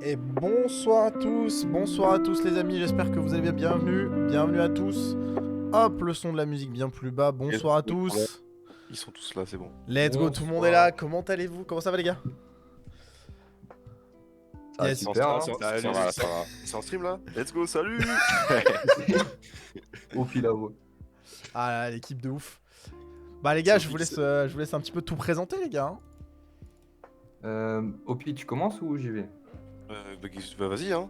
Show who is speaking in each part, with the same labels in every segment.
Speaker 1: Et bonsoir à tous les amis, j'espère que vous allez bien, bienvenue à tous. Hop, le son de la musique bien plus bas,
Speaker 2: Yes,
Speaker 1: bonsoir à
Speaker 2: pardon.
Speaker 1: tous.
Speaker 2: Ils sont tous là, c'est bon.
Speaker 1: Let's go, tout le monde est là, comment allez-vous? Comment ça va les gars?
Speaker 3: Ça va
Speaker 1: Yes.
Speaker 3: super, hein.
Speaker 2: C'est en stream là. Let's go, salut.
Speaker 3: Au fil à vous.
Speaker 1: Ah là, l'équipe de ouf. Bah les gars,
Speaker 2: C'est
Speaker 1: je vous
Speaker 2: fixe.
Speaker 1: laisse un petit peu tout présenter les gars.
Speaker 3: Opi, tu commences ou j'y vais?
Speaker 2: Vas-y, hein.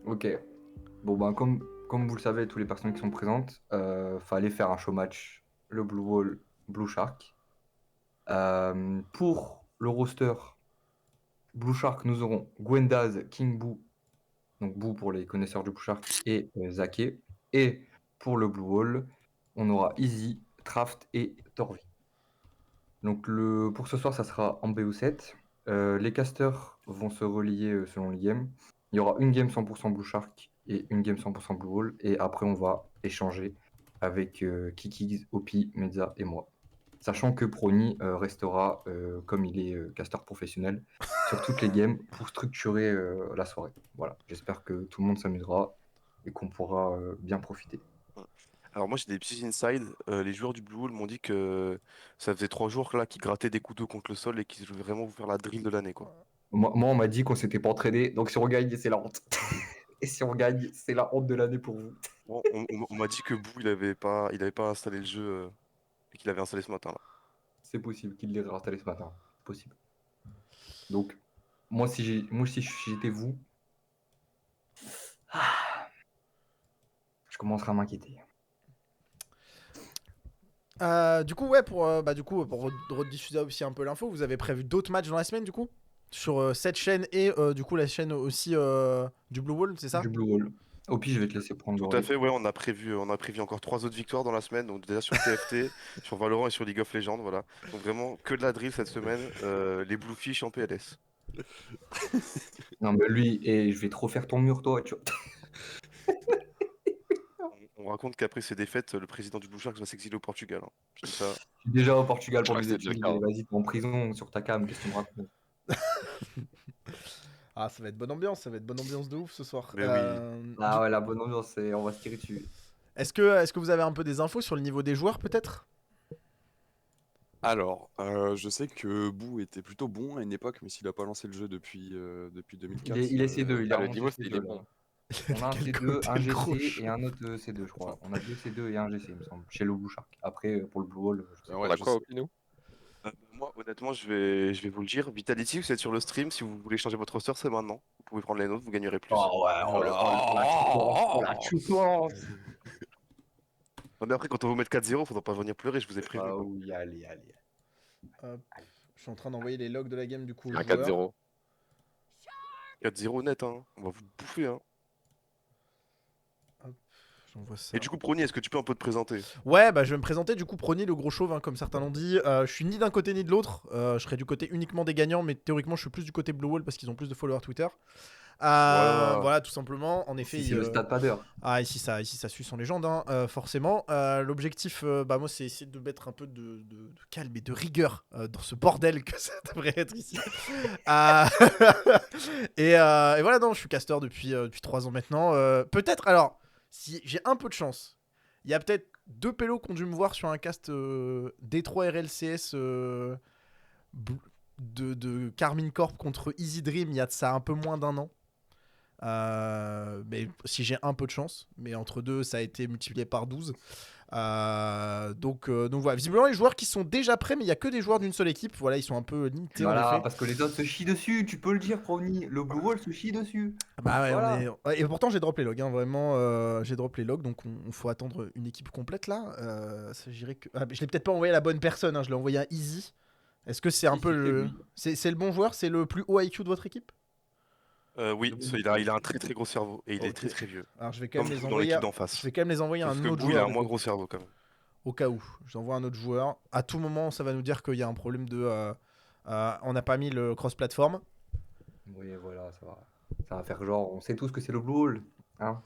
Speaker 3: Ok. Bon, ben, comme vous le savez, toutes les personnes qui sont présentes, fallait faire un show match, le Blue Wall, Blue Shark. Pour le roster Blue Shark, nous aurons Gwendaz, King Boo, donc Boo pour les connaisseurs du Blue Shark, et Zake. Et pour le Blue Wall, on aura Easy, Traft et Torvi. Donc pour ce soir, ça sera en BO7. Les casters vont se relier selon les games. Il y aura une game 100% Blue Shark et une game 100% Blue Wall. Et après, on va échanger avec Kiki, Opi, Mezza et moi. Sachant que Prony restera, comme il est caster professionnel, sur toutes les games pour structurer la soirée. Voilà, j'espère que tout le monde s'amusera et qu'on pourra bien profiter.
Speaker 2: Alors moi j'ai des petits inside. Les joueurs du Blue Hole m'ont dit que ça faisait 3 jours là qu'ils grattaient des couteaux contre le sol et qu'ils voulaient vraiment vous faire la drill de l'année quoi.
Speaker 3: Moi, on m'a dit qu'on s'était pas entraîné, donc si on gagne, c'est la honte. Et si on gagne, c'est la honte de l'année pour vous.
Speaker 2: Bon, on m'a dit que Boo il avait pas installé le jeu et qu'il avait installé ce matin là.
Speaker 3: C'est possible qu'il l'ait réinstallé ce matin. C'est possible. Donc, moi, si j'étais vous, je commencerai à m'inquiéter.
Speaker 1: Du coup ouais, pour rediffuser aussi un peu l'info, vous avez prévu d'autres matchs dans la semaine du coup? Sur cette chaîne et du coup la chaîne aussi du Blue Wall, c'est ça?
Speaker 3: Du Blue Wall. Au pire, je vais te laisser prendre le
Speaker 2: Tout à
Speaker 3: relais.
Speaker 2: fait, ouais, on a prévu encore 3 autres victoires dans la semaine, donc déjà sur TFT, sur Valorant et sur League of Legends, voilà. Donc vraiment que de la drill cette semaine, les Bluefish en PLS.
Speaker 3: Non, mais lui, et je vais trop faire ton mur, toi. Tu vois.
Speaker 2: On raconte qu'après ces défaites, le président du Blue Sharks va s'exiler au Portugal, hein. Je dis ça.
Speaker 3: Je suis déjà au Portugal
Speaker 4: Je
Speaker 3: pour
Speaker 4: crois que
Speaker 3: mes
Speaker 4: c'était déjà le
Speaker 3: études.
Speaker 4: cas,
Speaker 3: Et
Speaker 4: hein.
Speaker 3: vas-y, t'es en prison sur ta cam. Qu'est-ce que tu me racontes?
Speaker 1: Ah, ça va être bonne ambiance, de ouf ce soir.
Speaker 2: Mais oui.
Speaker 3: Ah ouais, la bonne ambiance, on va se tirer dessus.
Speaker 1: Est-ce que vous avez un peu des infos sur le niveau des joueurs peut-être?
Speaker 4: Alors, je sais que Boo était plutôt bon à une époque, mais s'il a pas lancé le jeu depuis 2004.
Speaker 3: Il est C2, il est
Speaker 4: le
Speaker 3: remonté
Speaker 4: niveau,
Speaker 3: C2,
Speaker 4: il est
Speaker 3: là.
Speaker 4: bon.
Speaker 3: On a un
Speaker 1: Quel
Speaker 3: C2,
Speaker 1: côté
Speaker 3: un
Speaker 1: gros
Speaker 3: GC
Speaker 1: chaud.
Speaker 3: et un autre C2, je crois. On a 2 C2 et un GC, il me semble, chez le Blue Shark. Après, pour le Blue Wall, je sais
Speaker 4: On
Speaker 3: pas.
Speaker 4: a quoi, Opino?
Speaker 2: Moi, honnêtement, je vais vous le dire. Vitality, vous êtes sur le stream. Si vous voulez changer votre roster, c'est maintenant. Vous pouvez prendre les nôtres, vous gagnerez plus.
Speaker 3: Oh ouais, la chouette.
Speaker 2: Non, mais après, quand on vous met 4-0, faudra pas venir pleurer, je vous ai prévenu,
Speaker 3: Ah
Speaker 2: quoi.
Speaker 3: oui, allez.
Speaker 1: Hop, je suis en train d'envoyer les logs de la game du coup aux
Speaker 4: Un
Speaker 1: joueurs.
Speaker 4: 4-0.
Speaker 2: 4-0 net, hein. On va vous bouffer, hein.
Speaker 1: J'envoie ça.
Speaker 2: Et du coup, Prony, est-ce que tu peux un peu te présenter?
Speaker 1: Ouais, bah je vais me présenter du coup Prony le gros chauve, hein, comme certains l'ont dit. Je suis ni d'un côté ni de l'autre. Je serai du côté uniquement des gagnants, mais théoriquement je suis plus du côté Blue Wall parce qu'ils ont plus de followers Twitter. Voilà, tout simplement. En effet,
Speaker 3: Si c'est le stade Pader.
Speaker 1: Ah, ici ça suce en légende, hein, forcément. L'objectif, moi, c'est essayer de mettre un peu de calme et de rigueur dans ce bordel que ça devrait être ici. Et voilà, non, je suis caster depuis 3 ans maintenant. Peut-être, alors, si j'ai un peu de chance, il y a peut-être 2 pélos qui ont dû me voir sur un cast D3 RLCS de Carmine Corp contre Easy Dream, il y a de ça un peu moins d'un an. Mais si j'ai un peu de chance, mais entre deux ça a été multiplié par 12. Donc voilà, visiblement les joueurs qui sont déjà prêts, mais il y a que des joueurs d'une seule équipe, voilà, ils sont un peu limités en
Speaker 3: Voilà,
Speaker 1: effet.
Speaker 3: parce que les autres se chient dessus, tu peux le dire, Prony. Le Blue Wall se chie dessus.
Speaker 1: Bah ouais,
Speaker 3: Voilà.
Speaker 1: et pourtant j'ai drop les logs, hein, vraiment, j'ai drop les logs, donc on faut attendre une équipe complète là. S'agirait que... je l'ai peut-être pas envoyé à la bonne personne, hein, je l'ai envoyé à Easy. Est-ce que c'est un
Speaker 3: Si,
Speaker 1: peu
Speaker 3: si, c'est
Speaker 1: le...
Speaker 3: lui.
Speaker 1: C'est le bon joueur, c'est le plus haut IQ de votre équipe?
Speaker 2: Oui, il a un très très gros cerveau et il est
Speaker 1: Ok.
Speaker 2: très très vieux.
Speaker 1: Alors je vais quand
Speaker 2: Comme
Speaker 1: même les
Speaker 2: vous dans
Speaker 1: envoyer
Speaker 2: l'équipe d'en face.
Speaker 1: je vais quand même les envoyer à
Speaker 2: Sauf
Speaker 1: un
Speaker 2: que
Speaker 1: autre
Speaker 2: Boo, il a
Speaker 1: joueur
Speaker 2: un
Speaker 1: du
Speaker 2: moins
Speaker 1: coup.
Speaker 2: gros cerveau quand même.
Speaker 1: Au cas où, j'envoie un autre joueur. À tout moment, ça va nous dire qu'il y a un problème de... on n'a pas mis le cross-platform.
Speaker 3: Oui, voilà, ça va faire genre, on sait tous que c'est le Blue Wall. Hein.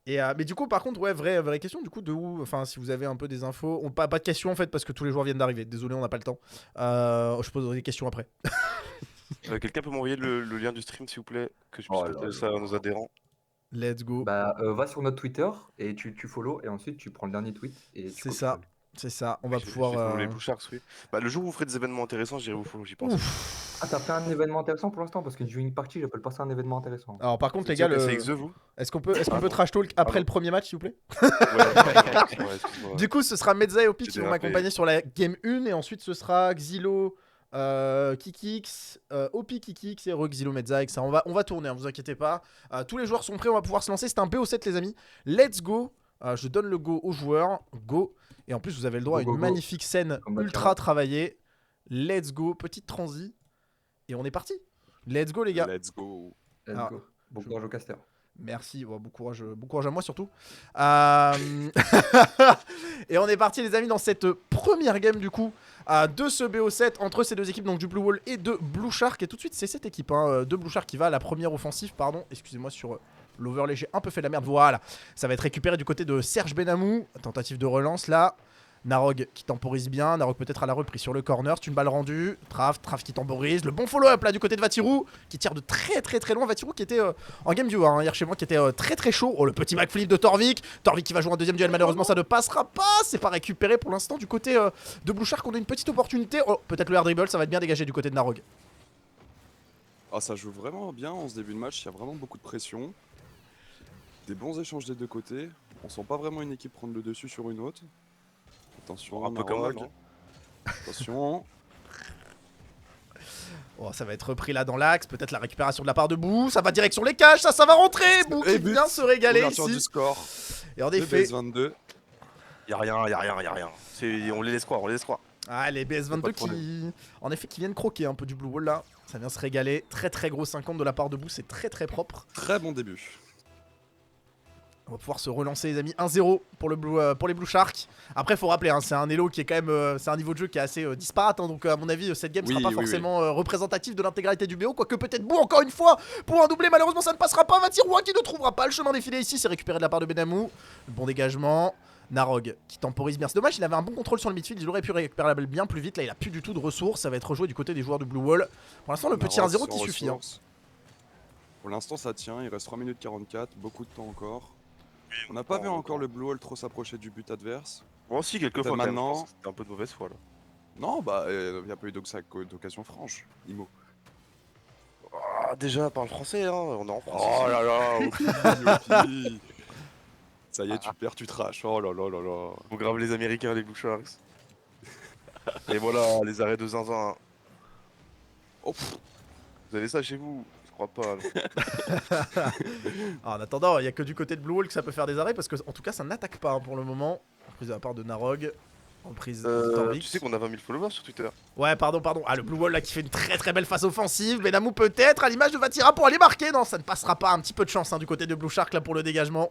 Speaker 1: Mais du coup, par contre, ouais, vraie question, du coup, de où... Enfin, si vous avez un peu des infos... Pas de questions, en fait, parce que tous les joueurs viennent d'arriver. Désolé, on n'a pas le temps. Je poserai des questions après.
Speaker 2: Quelqu'un peut m'envoyer le lien du stream, s'il vous plaît, que je puisse
Speaker 3: Oh là
Speaker 2: partager ça à nos adhérents.
Speaker 1: Let's go.
Speaker 3: Bah, va sur notre Twitter et tu follow et ensuite tu prends le dernier tweet et tu
Speaker 1: C'est ça.
Speaker 3: copies-colles.
Speaker 1: C'est ça. On
Speaker 2: Oui,
Speaker 1: va
Speaker 2: j'ai
Speaker 1: pouvoir.
Speaker 2: follow les Blue Sharks, oui. Bah, le jour où vous ferez des événements intéressants, j'irai vous follow, j'y pense.
Speaker 1: Ouf.
Speaker 3: Ah, t'as fait un événement intéressant pour l'instant parce que viewing party, j'appelle pas ça un événement intéressant.
Speaker 1: Alors par contre
Speaker 2: Vous
Speaker 1: les gars,
Speaker 2: étiez au SXE, vous
Speaker 1: est-ce qu'on peut
Speaker 2: Pardon.
Speaker 1: trash talk après
Speaker 2: Pardon.
Speaker 1: le premier match s'il vous plaît?
Speaker 2: Ouais, excuse-moi.
Speaker 1: Du coup ce sera Mezza et Opi
Speaker 2: J'ai
Speaker 1: qui vont
Speaker 2: dérapé.
Speaker 1: m'accompagner sur la game 1 et ensuite ce sera Xilo, Kikix, Opi Kikix et Xilo Mezza, etc. On va tourner, hein, vous inquiétez pas. Tous les joueurs sont prêts, on va pouvoir se lancer. C'est un BO7 les amis. Let's go. Je donne le go aux joueurs. Go. Et en plus vous avez le droit à
Speaker 3: Go,
Speaker 1: une
Speaker 3: go, go.
Speaker 1: magnifique scène
Speaker 3: Comme
Speaker 1: ultra
Speaker 3: Bachara.
Speaker 1: travaillée. Let's go. Petite transi. Et on est parti. Let's go les gars.
Speaker 4: Let's go.
Speaker 3: Let's
Speaker 1: Ah,
Speaker 3: go. Bon courage au caster.
Speaker 1: Merci, ouais, bon courage à moi surtout. Et on est parti les amis dans cette première game du coup de ce BO7 entre ces deux équipes, donc du Blue Wall et de Blue Shark. Et tout de suite c'est cette équipe de Blue Shark qui va à la première offensive, pardon, excusez-moi sur l'overlay, j'ai un peu fait de la merde, voilà. Ça va être récupéré du côté de Serge Benamou, tentative de relance là. Narog qui temporise bien, Narog peut-être à la reprise sur le corner, c'est une balle rendue, Trav qui temporise, le bon follow-up là du côté de Vatirou qui tire de très loin, Vatirou qui était en game viewer hier chez moi, qui était très chaud. Oh le petit backflip de Torvik qui va jouer un deuxième duel, malheureusement ça ne passera pas, c'est pas récupéré pour l'instant du côté de Blue Shark. On a une petite opportunité, oh peut-être le air dribble, ça va être bien dégagé du côté de Narog.
Speaker 4: Ah, ça joue vraiment bien en ce début de match, il y a vraiment beaucoup de pression. Des bons échanges des deux côtés. On sent pas vraiment une équipe prendre le dessus sur une autre. Attention,
Speaker 2: Un peu comme
Speaker 4: Narog.
Speaker 2: moi, non?
Speaker 4: Attention.
Speaker 1: Oh ça va être repris là dans l'axe, peut-être la récupération de la part de Bou, ça va direction les cages, ça va rentrer, Bou
Speaker 4: Et
Speaker 1: qui
Speaker 4: but.
Speaker 1: vient se régaler
Speaker 4: Ouverture du
Speaker 1: ici.
Speaker 4: score.
Speaker 1: Et en
Speaker 4: De
Speaker 1: effet,
Speaker 4: BS22.
Speaker 2: Y'a rien. On les laisse croire,
Speaker 1: ah les
Speaker 2: Pas
Speaker 1: BS22
Speaker 2: de
Speaker 1: qui en effet qui viennent croquer un peu du Blue Wall là, ça vient se régaler, très gros 50 de la part de Bou, c'est très propre.
Speaker 4: Très bon début.
Speaker 1: On va pouvoir se relancer les amis, 1-0 pour les Blue Sharks. Après faut rappeler, hein, c'est un elo qui est quand même, c'est un niveau de jeu qui est assez disparate, hein, donc à mon avis cette game sera pas forcément représentative de l'intégralité du BO, quoique peut-être Bou encore une fois pour un doublé, malheureusement ça ne passera pas. Vatiroua qui ne trouvera pas le chemin défilé ici, c'est récupéré de la part de Benamou, le bon dégagement. Narog qui temporise bien, c'est dommage, il avait un bon contrôle sur le midfield, il aurait pu récupérer la balle bien plus vite, là il a plus du tout de ressources, ça va être rejoué du côté des joueurs de Blue Wall. Pour l'instant le petit
Speaker 4: Narog
Speaker 1: 1-0 qui
Speaker 4: sans
Speaker 1: suffit. Hein.
Speaker 4: ressources. Pour l'instant ça tient, il reste 3 minutes 44, beaucoup de temps encore. On n'a pas vu encore le Blue Wall trop s'approcher du but adverse.
Speaker 2: Moi aussi, quelquefois,
Speaker 4: Maintenant-
Speaker 2: c'était un peu de mauvaise foi là.
Speaker 4: Non, bah, il n'y a pas eu d'occasion franche. Imo.
Speaker 2: Ah, déjà, parle français, hein, on est en France.
Speaker 4: Oh
Speaker 2: ici.
Speaker 4: là là, Opi. Ça y est, tu perds, tu trash. Oh là là là là.
Speaker 2: Faut grave les Américains, les Blue Sharks. Et voilà, les arrêts de zinzin.
Speaker 4: Oh, pff.
Speaker 2: Vous avez ça chez vous? Je crois pas. non.
Speaker 1: Ah, en attendant, il n'y a que du côté de Blue Wall que ça peut faire des arrêts parce que en tout cas ça n'attaque pas hein, pour le moment. Reprise de la part de Narog. Reprise de Torvik.
Speaker 2: Tu sais qu'on a 20 000 followers sur Twitter.
Speaker 1: Ouais, pardon. Ah, le Blue Wall là qui fait une très belle phase offensive. Benamou peut-être à l'image de Vatira pour aller marquer. Non, ça ne passera pas. Un petit peu de chance hein, du côté de Blue Shark là pour le dégagement.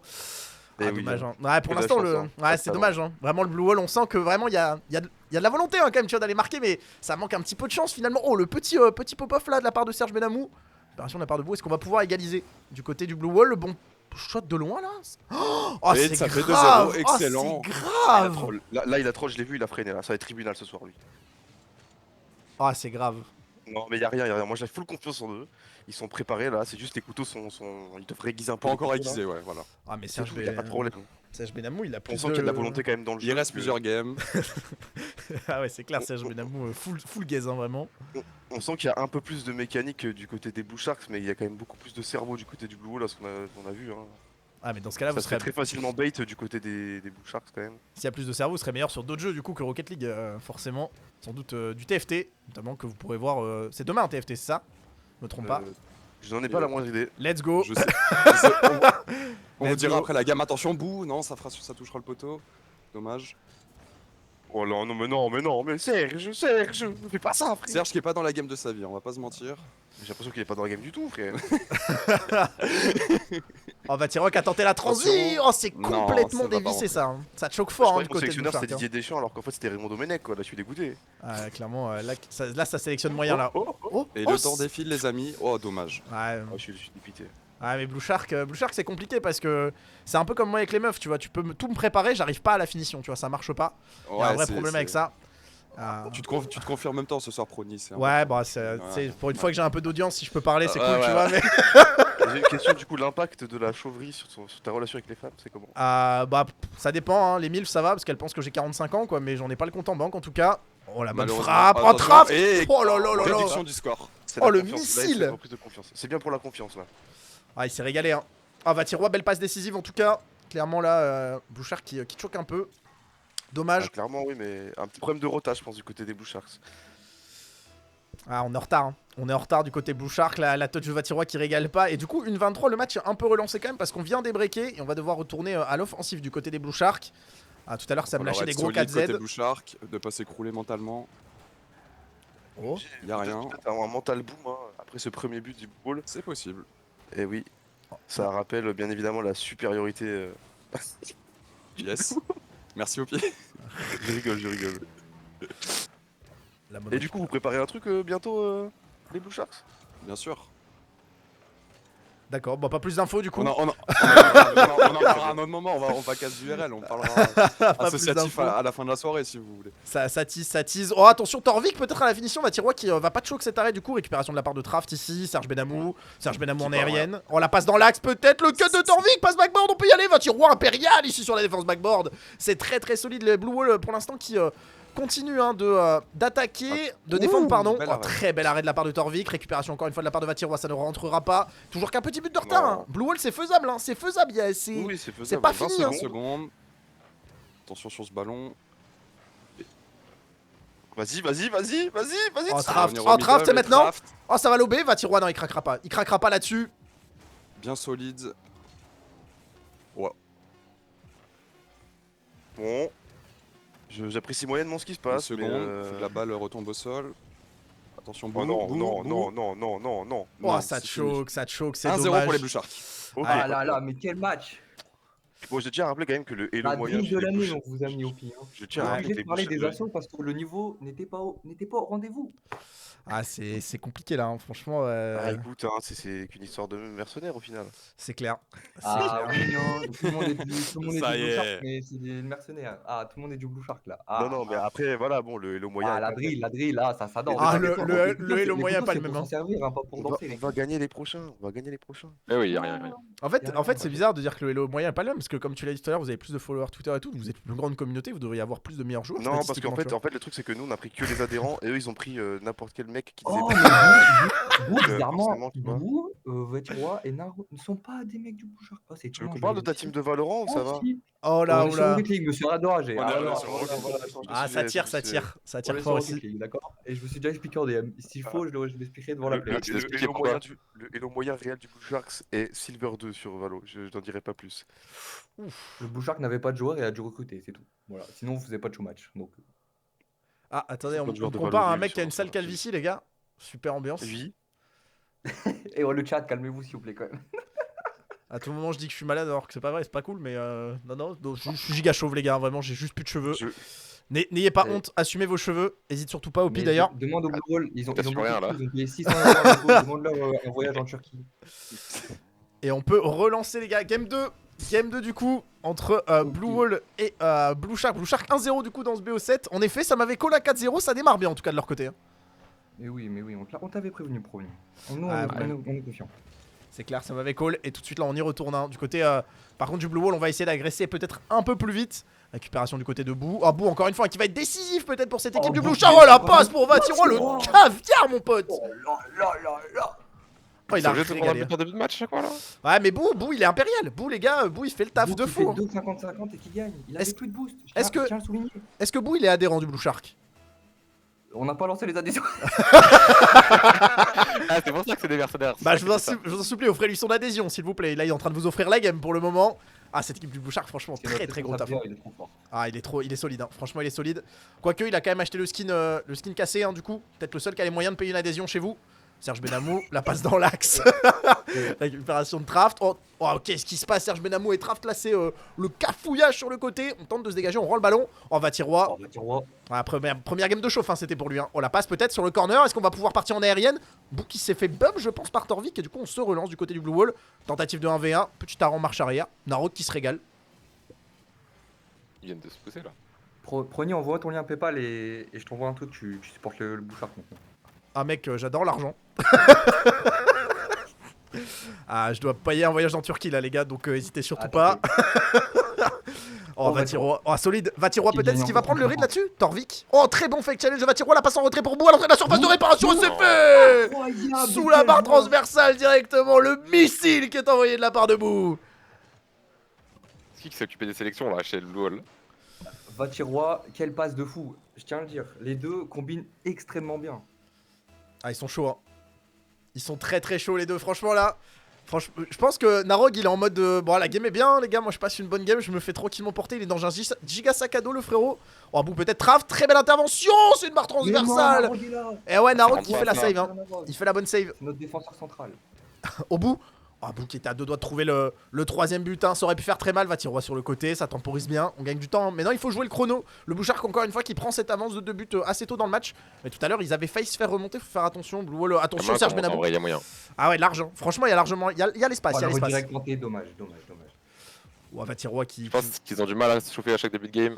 Speaker 2: Eh
Speaker 1: Ah,
Speaker 2: oui,
Speaker 1: dommage.
Speaker 2: hein.
Speaker 1: Hein. Ouais, pour
Speaker 2: Que de la
Speaker 1: l'instant,
Speaker 2: chance,
Speaker 1: le.
Speaker 2: hein.
Speaker 1: Ouais,
Speaker 2: Pas de
Speaker 1: c'est
Speaker 2: talent.
Speaker 1: dommage. Hein. Vraiment, le Blue Wall, on sent que vraiment il y a de la volonté hein, quand même, tu vois, d'aller marquer, mais ça manque un petit peu de chance finalement. Oh, le petit pop-off là de la part de Serge Benamou. Opération de la part de Bou. Est-ce qu'on va pouvoir égaliser du côté du Blue Wall? Le bon shot de loin là. Oh,
Speaker 4: Et
Speaker 1: c'est
Speaker 4: ça fait 2-0,
Speaker 1: grave.
Speaker 4: excellent.
Speaker 1: Oh, c'est grave.
Speaker 2: Troll. Là, il a troll, je l'ai vu, il a freiné là. Ça va être tribunal ce soir, lui.
Speaker 1: Ah, c'est grave.
Speaker 2: Non, mais y'a rien. Moi, j'ai full confiance en eux. Ils sont préparés là, c'est juste les couteaux sont. Ils devraient aiguiser un peu.
Speaker 4: Pas
Speaker 2: les
Speaker 4: encore
Speaker 2: couteaux, là.
Speaker 4: aiguisé, ouais, voilà.
Speaker 1: Ah, mais
Speaker 2: C'est
Speaker 1: Serge,
Speaker 2: tout, y a pas de problème.
Speaker 1: Serge Benamou, il a
Speaker 2: On
Speaker 1: plus
Speaker 2: sent qu'il y a de la volonté quand même dans le jeu.
Speaker 4: Il reste
Speaker 2: que-
Speaker 4: plusieurs games.
Speaker 1: Ah ouais, c'est clair, Serge Benamou, full gaze, hein, vraiment.
Speaker 2: On sent qu'il y a un peu plus de mécanique du côté des Blue Sharks, mais il y a quand même beaucoup plus de cerveau du côté du Blue Wall, là, ce qu'on a vu. Hein.
Speaker 1: Ah, mais dans ce cas-là,
Speaker 2: Ça
Speaker 1: vous
Speaker 2: serait
Speaker 1: serez.
Speaker 2: très facilement bait du côté des Blue Sharks quand même.
Speaker 1: S'il y a plus de cerveau, vous serez meilleur sur d'autres jeux du coup que Rocket League, forcément. Sans doute du TFT, notamment que vous pourrez voir. C'est demain un TFT, c'est ça? Je me trompe pas.
Speaker 2: Je n'en ai pas la moindre idée.
Speaker 1: Let's go!
Speaker 4: Je sais. On vous
Speaker 1: Let's
Speaker 4: dira
Speaker 1: go.
Speaker 4: après la gamme, attention, bout. Non, ça touchera le poteau. Dommage.
Speaker 2: Oh là, non, mais Serge, ne fais pas ça, frère!
Speaker 4: Serge qui est pas dans la game de sa vie, on va pas se mentir.
Speaker 2: J'ai l'impression qu'il est pas dans la game du tout, frère.
Speaker 1: Oh, Vatirok a tenté la transi!
Speaker 4: Attention.
Speaker 1: Oh, c'est
Speaker 4: Non,
Speaker 1: complètement
Speaker 4: ça va pas
Speaker 1: dévissé
Speaker 4: rentrer.
Speaker 1: ça. Hein. Ça choque
Speaker 2: Je
Speaker 1: fort hein,
Speaker 2: croyais
Speaker 1: du
Speaker 2: que mon
Speaker 1: côté de
Speaker 2: sélectionneur
Speaker 1: Blue
Speaker 2: c'était
Speaker 1: Shark, hein.
Speaker 2: Didier Deschamps alors qu'en fait c'était Raymond Domenech, quoi. Là, je suis dégoûté.
Speaker 1: Ah, clairement, là, ça sélectionne moyen là. Oh,
Speaker 4: Et
Speaker 1: oh,
Speaker 4: le temps défile, les amis. Oh, dommage.
Speaker 1: Ouais,
Speaker 2: Ah, je suis dépité.
Speaker 1: mais Blue Shark c'est compliqué parce que c'est un peu comme moi avec les meufs, tu vois. Tu peux tout me préparer, j'arrive pas à la finition, tu vois, ça marche pas. Il y a un vrai problème avec ça.
Speaker 4: Tu te confirmes en même temps ce soir, Prony.
Speaker 1: Ouais, bah, c'est pour une fois que j'ai un peu d'audience, si je peux parler, c'est cool, tu
Speaker 4: ouais.
Speaker 1: vois. Mais...
Speaker 2: J'ai une question, du coup, l'impact de la chauverie sur ta relation avec les femmes, c'est comment?
Speaker 1: bah, ça dépend, hein. Les MILF, ça va, parce qu'elles pensent que j'ai 45 ans, quoi, mais j'en ai pas le compte en banque, en tout cas. Oh, la bonne
Speaker 4: Malheureusement.
Speaker 1: frappe, en
Speaker 4: Attention,
Speaker 1: trappe.
Speaker 4: et
Speaker 1: Oh là là là là.
Speaker 4: réduction du score.
Speaker 2: C'est
Speaker 1: Oh,
Speaker 2: la
Speaker 1: le
Speaker 2: confiance. Là, c'est
Speaker 1: missile.
Speaker 2: une reprise de confiance. C'est bien pour la confiance, là.
Speaker 1: Ah, il s'est régalé, hein. Ah, Vatirois, belle passe décisive, en tout cas. Clairement, là, Bouchard qui choque un peu. Dommage.
Speaker 2: Ah, clairement, oui, mais un petit problème de rota, je pense, du côté des Blue Sharks.
Speaker 1: Ah, on est en retard, hein. On est en retard du côté Blue Shark, la touch de Vatirois qui régale pas. Et du coup, une 23, le match est un peu relancé quand même parce qu'on vient débreaker et on va devoir retourner à l'offensive du côté des Blue Sharks. Ah, tout à l'heure, ça me lâchait des gros 4Z.
Speaker 4: Côté Blue Shark, de pas s'écrouler mentalement.
Speaker 1: Oh.
Speaker 4: Y a rien.
Speaker 2: Peut-être un mental boom hein, après ce premier but du ball.
Speaker 4: C'est possible.
Speaker 2: Et oui, ça rappelle bien évidemment la supériorité.
Speaker 4: Yes. Merci au pied.
Speaker 2: Je rigole.
Speaker 1: La bonne
Speaker 2: Et du coup, vous préparez un truc bientôt, les Blue Sharks?
Speaker 4: Bien sûr.
Speaker 1: D'accord, bon, pas plus d'infos du coup.
Speaker 4: On en parlera à un autre moment, on va casse d'URL, on parlera
Speaker 1: Pas plus
Speaker 4: associatif
Speaker 1: d'infos.
Speaker 4: à la fin de la soirée si vous voulez.
Speaker 1: Ça tease. Oh, attention, Torvik peut-être à la finition. Vatirois qui va pas de choc cet arrêt du coup. Récupération de la part de Traft ici. Serge Benamou en aérienne. On la passe dans l'axe peut-être. Le cut de Torvik, passe backboard, on peut y aller. Vatirois impérial ici sur la défense backboard. C'est très solide. Le Blue Wall pour l'instant qui continue hein, d'attaquer, de défendre, pardon.
Speaker 4: bel
Speaker 1: Oh,
Speaker 4: arrêt.
Speaker 1: très bel arrêt de la part de Torvik. Récupération encore une fois de la part de Vatirois, ça ne rentrera pas. Toujours qu'un petit but de retard.
Speaker 2: Non.
Speaker 1: Hein. Blue Wall c'est faisable, hein. C'est faisable.
Speaker 2: Oui, c'est faisable.
Speaker 1: c'est pas
Speaker 2: 20
Speaker 1: fini, hein.
Speaker 4: 20 secondes. Attention sur ce ballon.
Speaker 2: Vas-y.
Speaker 1: Oh,
Speaker 4: Ça va
Speaker 1: Traft,
Speaker 4: revenir au
Speaker 1: Traft, c'est
Speaker 4: middle,
Speaker 1: maintenant.
Speaker 4: Traft,
Speaker 1: Oh, ça va lober. Vatirois, non, il craquera pas. Il craquera pas là-dessus.
Speaker 4: bien solide.
Speaker 2: Bon. J'apprécie moyennement ce qui se
Speaker 4: Une
Speaker 2: passe.
Speaker 4: seconde,
Speaker 2: mais,
Speaker 4: faut que la balle retombe au sol. Attention,
Speaker 2: Oh
Speaker 4: boum,
Speaker 2: non,
Speaker 4: boum,
Speaker 2: non,
Speaker 4: boum.
Speaker 2: non.
Speaker 1: Oh,
Speaker 4: Non,
Speaker 1: ça
Speaker 4: c'est
Speaker 1: te
Speaker 4: fini.
Speaker 1: choque, c'est
Speaker 4: 1-0
Speaker 1: dommage.
Speaker 4: pour les Blue Sharks.
Speaker 2: Ok.
Speaker 3: Ah là là, mais quel match!
Speaker 2: Bon, j'ai déjà rappelé quand même que le Hello
Speaker 3: La
Speaker 2: moyen.
Speaker 3: drill
Speaker 2: chez
Speaker 3: de
Speaker 2: les
Speaker 3: l'année,
Speaker 2: Blue
Speaker 3: on vous a mis au pied. Hein.
Speaker 2: Je
Speaker 3: On
Speaker 2: tiens à
Speaker 3: est
Speaker 2: rappeler
Speaker 3: obligé
Speaker 2: que
Speaker 3: de
Speaker 2: les
Speaker 3: parler
Speaker 2: Blue
Speaker 3: des
Speaker 2: Sharks-
Speaker 3: assauts parce que le niveau n'était pas au rendez-vous.
Speaker 1: Ah, c'est compliqué là, hein. Franchement,
Speaker 2: Ah, écoute, hein, c'est qu'une histoire de mercenaires au final.
Speaker 1: c'est clair. C'est
Speaker 3: Ah
Speaker 1: clair.
Speaker 3: oui, hein, tout le monde est du
Speaker 4: Ça y
Speaker 3: Blue
Speaker 4: est.
Speaker 3: Shark, mais c'est des mercenaires. Ah, tout le monde est du Blue Shark là. Ah,
Speaker 2: Non, mais après, voilà, bon, le Hello moyen.
Speaker 3: ah,
Speaker 2: est
Speaker 3: la
Speaker 2: pas
Speaker 3: drill, là, ça danse.
Speaker 1: Ah,
Speaker 3: Les
Speaker 1: le
Speaker 3: photos,
Speaker 1: Hello
Speaker 3: les
Speaker 1: moyen,
Speaker 3: photos,
Speaker 1: pas le
Speaker 3: c'est
Speaker 1: même,
Speaker 3: pour
Speaker 1: hein.
Speaker 3: s'en servir, hein, pas pour danser.
Speaker 2: On
Speaker 3: les
Speaker 2: va
Speaker 3: gars.
Speaker 2: gagner les prochains.
Speaker 5: Eh oui, y a rien.
Speaker 1: En fait,
Speaker 3: Y a rien,
Speaker 1: c'est bizarre de dire que le Hello moyen est pas le même parce que comme tu l'as dit tout à l'heure, vous avez plus de followers Twitter et tout, vous êtes une plus grande communauté, vous devriez avoir plus de meilleurs joueurs.
Speaker 2: Non, parce qu'en
Speaker 1: statistiquement,
Speaker 2: fait,
Speaker 1: tu vois.
Speaker 2: le truc, c'est que nous, on a pris que les adhérents et eux, ils ont pris n'importe quel mec qui disait.
Speaker 3: Oh, mais Bou, bizarrement,
Speaker 2: forcément, tu vois.
Speaker 3: Bou, Vatirois et Naro ne sont pas des mecs du Blue Shark. Oh, c'est
Speaker 2: Tu veux
Speaker 3: étonnant,
Speaker 2: qu'on
Speaker 3: je
Speaker 2: parle de
Speaker 3: vais
Speaker 2: ta
Speaker 3: vérifier.
Speaker 2: team de Valorant ou ça va?
Speaker 3: Si.
Speaker 1: Oh là,
Speaker 3: On est
Speaker 1: oh
Speaker 3: sur
Speaker 1: là.
Speaker 3: Rocket League, monsieur Radorage.
Speaker 4: On est- on est sur
Speaker 2: voilà,
Speaker 4: Rocket
Speaker 2: voilà,
Speaker 4: League.
Speaker 1: Ah, ça tire
Speaker 3: On est
Speaker 1: fort
Speaker 3: sur
Speaker 1: aussi.
Speaker 3: Rocket League, d'accord? Et je me suis déjà expliqué en DM. S'il faut, je l'expliquerai devant la
Speaker 2: Le,
Speaker 3: play.
Speaker 2: le-
Speaker 5: Tu
Speaker 2: le
Speaker 5: l'expliques
Speaker 2: Hello
Speaker 5: pourquoi
Speaker 2: moyen le Hello moyen réel du Blue Sharks est Silver 2 sur Valo, je n'en dirai pas plus.
Speaker 3: Le Blue Shark n'avait pas de joueur et a dû recruter, c'est tout. Voilà. Sinon, on faisait pas de show match. Donc,
Speaker 1: Ah, attendez,
Speaker 2: C'est
Speaker 1: on
Speaker 2: pas le joueur
Speaker 1: me
Speaker 2: de
Speaker 1: compare à un
Speaker 2: Valo,
Speaker 1: mec
Speaker 2: lui,
Speaker 1: qui a une
Speaker 2: sur-
Speaker 1: sale
Speaker 2: sur-
Speaker 1: calvitie, les gars. Super ambiance.
Speaker 2: Oui.
Speaker 3: et le chat, calmez-vous s'il vous plaît quand même.
Speaker 1: À tout moment, je dis que je suis malade alors que c'est pas vrai, c'est pas cool, mais non, je suis giga chauve, les gars. Vraiment, j'ai juste plus de cheveux.
Speaker 2: Je-
Speaker 1: N'ayez pas
Speaker 3: Ouais.
Speaker 1: honte, assumez vos cheveux. Hésite surtout pas au
Speaker 3: Mais
Speaker 1: pire d'ailleurs.
Speaker 3: Demande au Blue Wall, ils ont
Speaker 5: T'as su
Speaker 3: beaucoup
Speaker 5: rien,
Speaker 3: de
Speaker 5: là.
Speaker 3: choses, ils ont payé 600 €. Demande-leur un voyage en Turquie.
Speaker 1: Et on peut relancer les gars. Game 2. Game 2 du coup entre Blue Wall et Blue Shark. Blue Shark 1-0 du coup dans ce BO7. En effet, ça m'avait collé à 4-0. Ça démarre bien en tout cas de leur côté. Hein.
Speaker 3: Mais oui, on t'avait prévenu, promis. Nous,
Speaker 1: Ah,
Speaker 3: on est confiants.
Speaker 1: C'est clair, ça m'avait call. Et tout de suite là, on y retourne. Hein. Du côté, par contre, du Blue Wall, on va essayer d'agresser peut-être un peu plus vite. Récupération du côté de Bou. Ah, Bou, encore une fois, qui va être décisif peut-être pour cette équipe
Speaker 3: Oh,
Speaker 1: du
Speaker 3: Bou,
Speaker 1: Blue Shark. Oh, la
Speaker 3: oh,
Speaker 1: passe pour Vatirois, le
Speaker 3: oh.
Speaker 1: caviar, mon pote.
Speaker 3: Oh là.
Speaker 1: Oh, il
Speaker 5: Ça
Speaker 1: a
Speaker 5: veut dire qu'on a
Speaker 1: régalé.
Speaker 5: but en début de match chaque fois là?
Speaker 1: Ouais, mais Bou, il est impérial. Bou, les gars, Bou, il fait le taf
Speaker 3: Bou
Speaker 1: de
Speaker 3: qui
Speaker 1: fou.
Speaker 3: fait
Speaker 1: Hein.
Speaker 3: 2,50-50 et qui gagne. Il a
Speaker 1: Est-ce-
Speaker 3: plus de boost.
Speaker 1: est-ce que-
Speaker 3: Je tiens à le souligner.
Speaker 1: Est-ce que Bou, il est adhérent du Blue Shark?
Speaker 3: On n'a pas lancé les adhésions.
Speaker 5: Ah, c'est pour ça que c'est des mercenaires.
Speaker 1: Bah, je vous en supplie, offrez-lui son adhésion, s'il vous plaît. Là, il est en train de vous offrir la game pour le moment. Ah, cette équipe du Blue Shark, franchement, très gros taf.
Speaker 3: Il est trop fort.
Speaker 1: Ah, il est solide, hein. Franchement, il est solide. Quoique, il a quand même acheté le skin cassé, hein, du coup. Peut-être le seul qui a les moyens de payer une adhésion chez vous. Serge Benamou, la passe dans l'axe. Récupération de Traft. Oh, qu'est-ce qui se passe? Serge Benamou et Traft, là, c'est le cafouillage sur le côté. On tente de se dégager, on rend le ballon. Oh, Vatirois.
Speaker 3: Oh, Vatirois.
Speaker 1: Ah, première game de chauffe, hein, c'était pour lui. Hein. On la passe peut-être sur le corner. Est-ce qu'on va pouvoir partir en aérienne? Bou qui s'est fait bump, je pense, par Torvik. Et du coup, on se relance du côté du Blue Wall. Tentative de 1v1. Petit arrêt en marche arrière. Narod qui se régale.
Speaker 5: Ils viennent de se pousser là.
Speaker 3: Prony, envoie ton lien PayPal et je t'envoie un truc, tu supportes le Bouchard maintenant.
Speaker 1: Ah mec, j'adore l'argent. Ah, je dois payer un voyage en Turquie là les gars, donc hésitez surtout pas. Oh, Vatiroa. Oh, solide. Vatiroa peut-être, est-ce qu'il va prendre le read là-dessus? Torvik. Oh, très bon fake challenge de Vatiroa, la passe en retrait pour Bou à l'entrée de la surface de réparation, c'est fait. Sous la barre transversale directement, le missile qui est envoyé de la part de Bou.
Speaker 5: C'est qui s'est occupé des sélections là chez le Blue Hole?
Speaker 3: Vatiroa, quelle passe de fou. Je tiens à le dire, les deux combinent extrêmement bien.
Speaker 1: Ah, ils sont chauds, hein. Ils sont très très chauds les deux, franchement là. Franchement, je pense que Narog il est en mode bon la game est bien les gars, moi je passe une bonne game, je me fais tranquillement porter, il est dans un giga sac à dos le frérot. Oh bout peut-être Trav, très belle intervention, c'est une barre transversale. Et ouais Narog qui fait la save hein. Il fait la bonne save.
Speaker 3: Notre défenseur central.
Speaker 1: Au bout. Oh bout qui était à deux doigts de trouver le troisième but, hein. Ça aurait pu faire très mal, va tirer sur le côté, ça temporise bien, on gagne du temps. Mais non il faut jouer le chrono. Le Bouchard encore une fois qui prend cette avance de 2 buts assez tôt dans le match. Mais tout à l'heure ils avaient failli se faire remonter, faut faire attention. Blue Wall, attention Serge Benabou.
Speaker 5: En vrai, il y a moyen.
Speaker 1: Ah ouais l'argent, franchement il y a largement, il y a l'espace, il y a l'espace.
Speaker 3: Direct tenté, dommage.
Speaker 1: Ouais Vatiroa qui...
Speaker 5: Je pense qu'ils ont du mal à se chauffer à chaque début de game.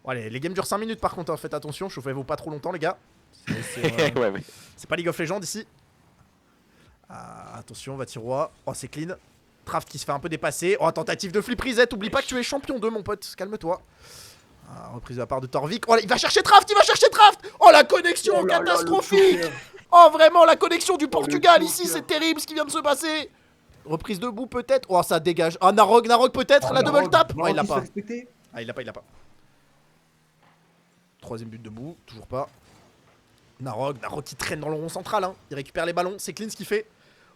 Speaker 1: Ouais, les games durent 5 minutes par contre, hein. Faites attention, chauffez-vous pas trop longtemps les gars.
Speaker 5: Ouais, mais...
Speaker 1: C'est pas League of Legends ici. Ah, attention, Vatiroa. Oh, c'est clean. Traft qui se fait un peu dépasser. Oh, tentative de flip reset. Oublie pas que tu es champion 2, mon pote. Calme-toi. Ah, reprise de la part de Torvik. Oh, il va chercher Traft. Oh, la connexion catastrophique. Oh, vraiment, la connexion du Portugal ici. C'est terrible ce qui vient de se passer. Reprise debout peut-être. Oh, ça dégage. Ah, Narog peut-être. La double tap. Oh, il l'a pas. Ah, il l'a pas. Troisième but debout. Toujours pas. Narog qui traîne dans le rond central. Hein. Il récupère les ballons. C'est clean ce qu'il fait.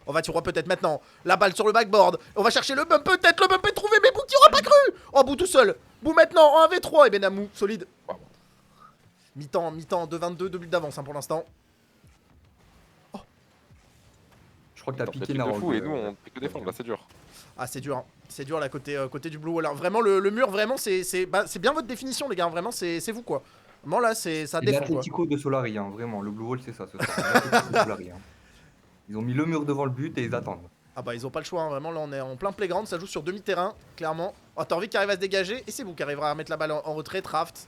Speaker 1: On va tirer peut-être maintenant. La balle sur le backboard. On va chercher le bump peut-être. Le bump est trouvé. Mais Bou qui aura pas cru. Oh, Bou tout seul. Bou maintenant en 1v3. Et Benamou, solide. Mi-temps, 2-22, 2 buts d'avance hein, pour l'instant. Oh.
Speaker 3: Je crois que t'as
Speaker 5: Attends,
Speaker 3: piqué
Speaker 5: de
Speaker 3: Narog.
Speaker 5: fou et nous on peut que défendre là, c'est dur.
Speaker 1: Ah, c'est dur. Hein. C'est dur là côté du Blue Wall. Vraiment, le mur, vraiment, c'est bien votre définition, les gars. Vraiment, c'est vous quoi. Vraiment là, ça défend quoi.
Speaker 3: L'Atlético de Solari, hein, vraiment. Le Blue Wall, c'est ça ce soir. L'Atlético de Solari, hein. Ils ont mis le mur devant le but et ils attendent.
Speaker 1: Ah bah ils ont pas le choix, hein. Vraiment là on est en plein playground, ça joue sur demi-terrain, clairement. Oh Torvik qui arrive à se dégager, et c'est vous qui arrivera à mettre la balle en retrait, Traft.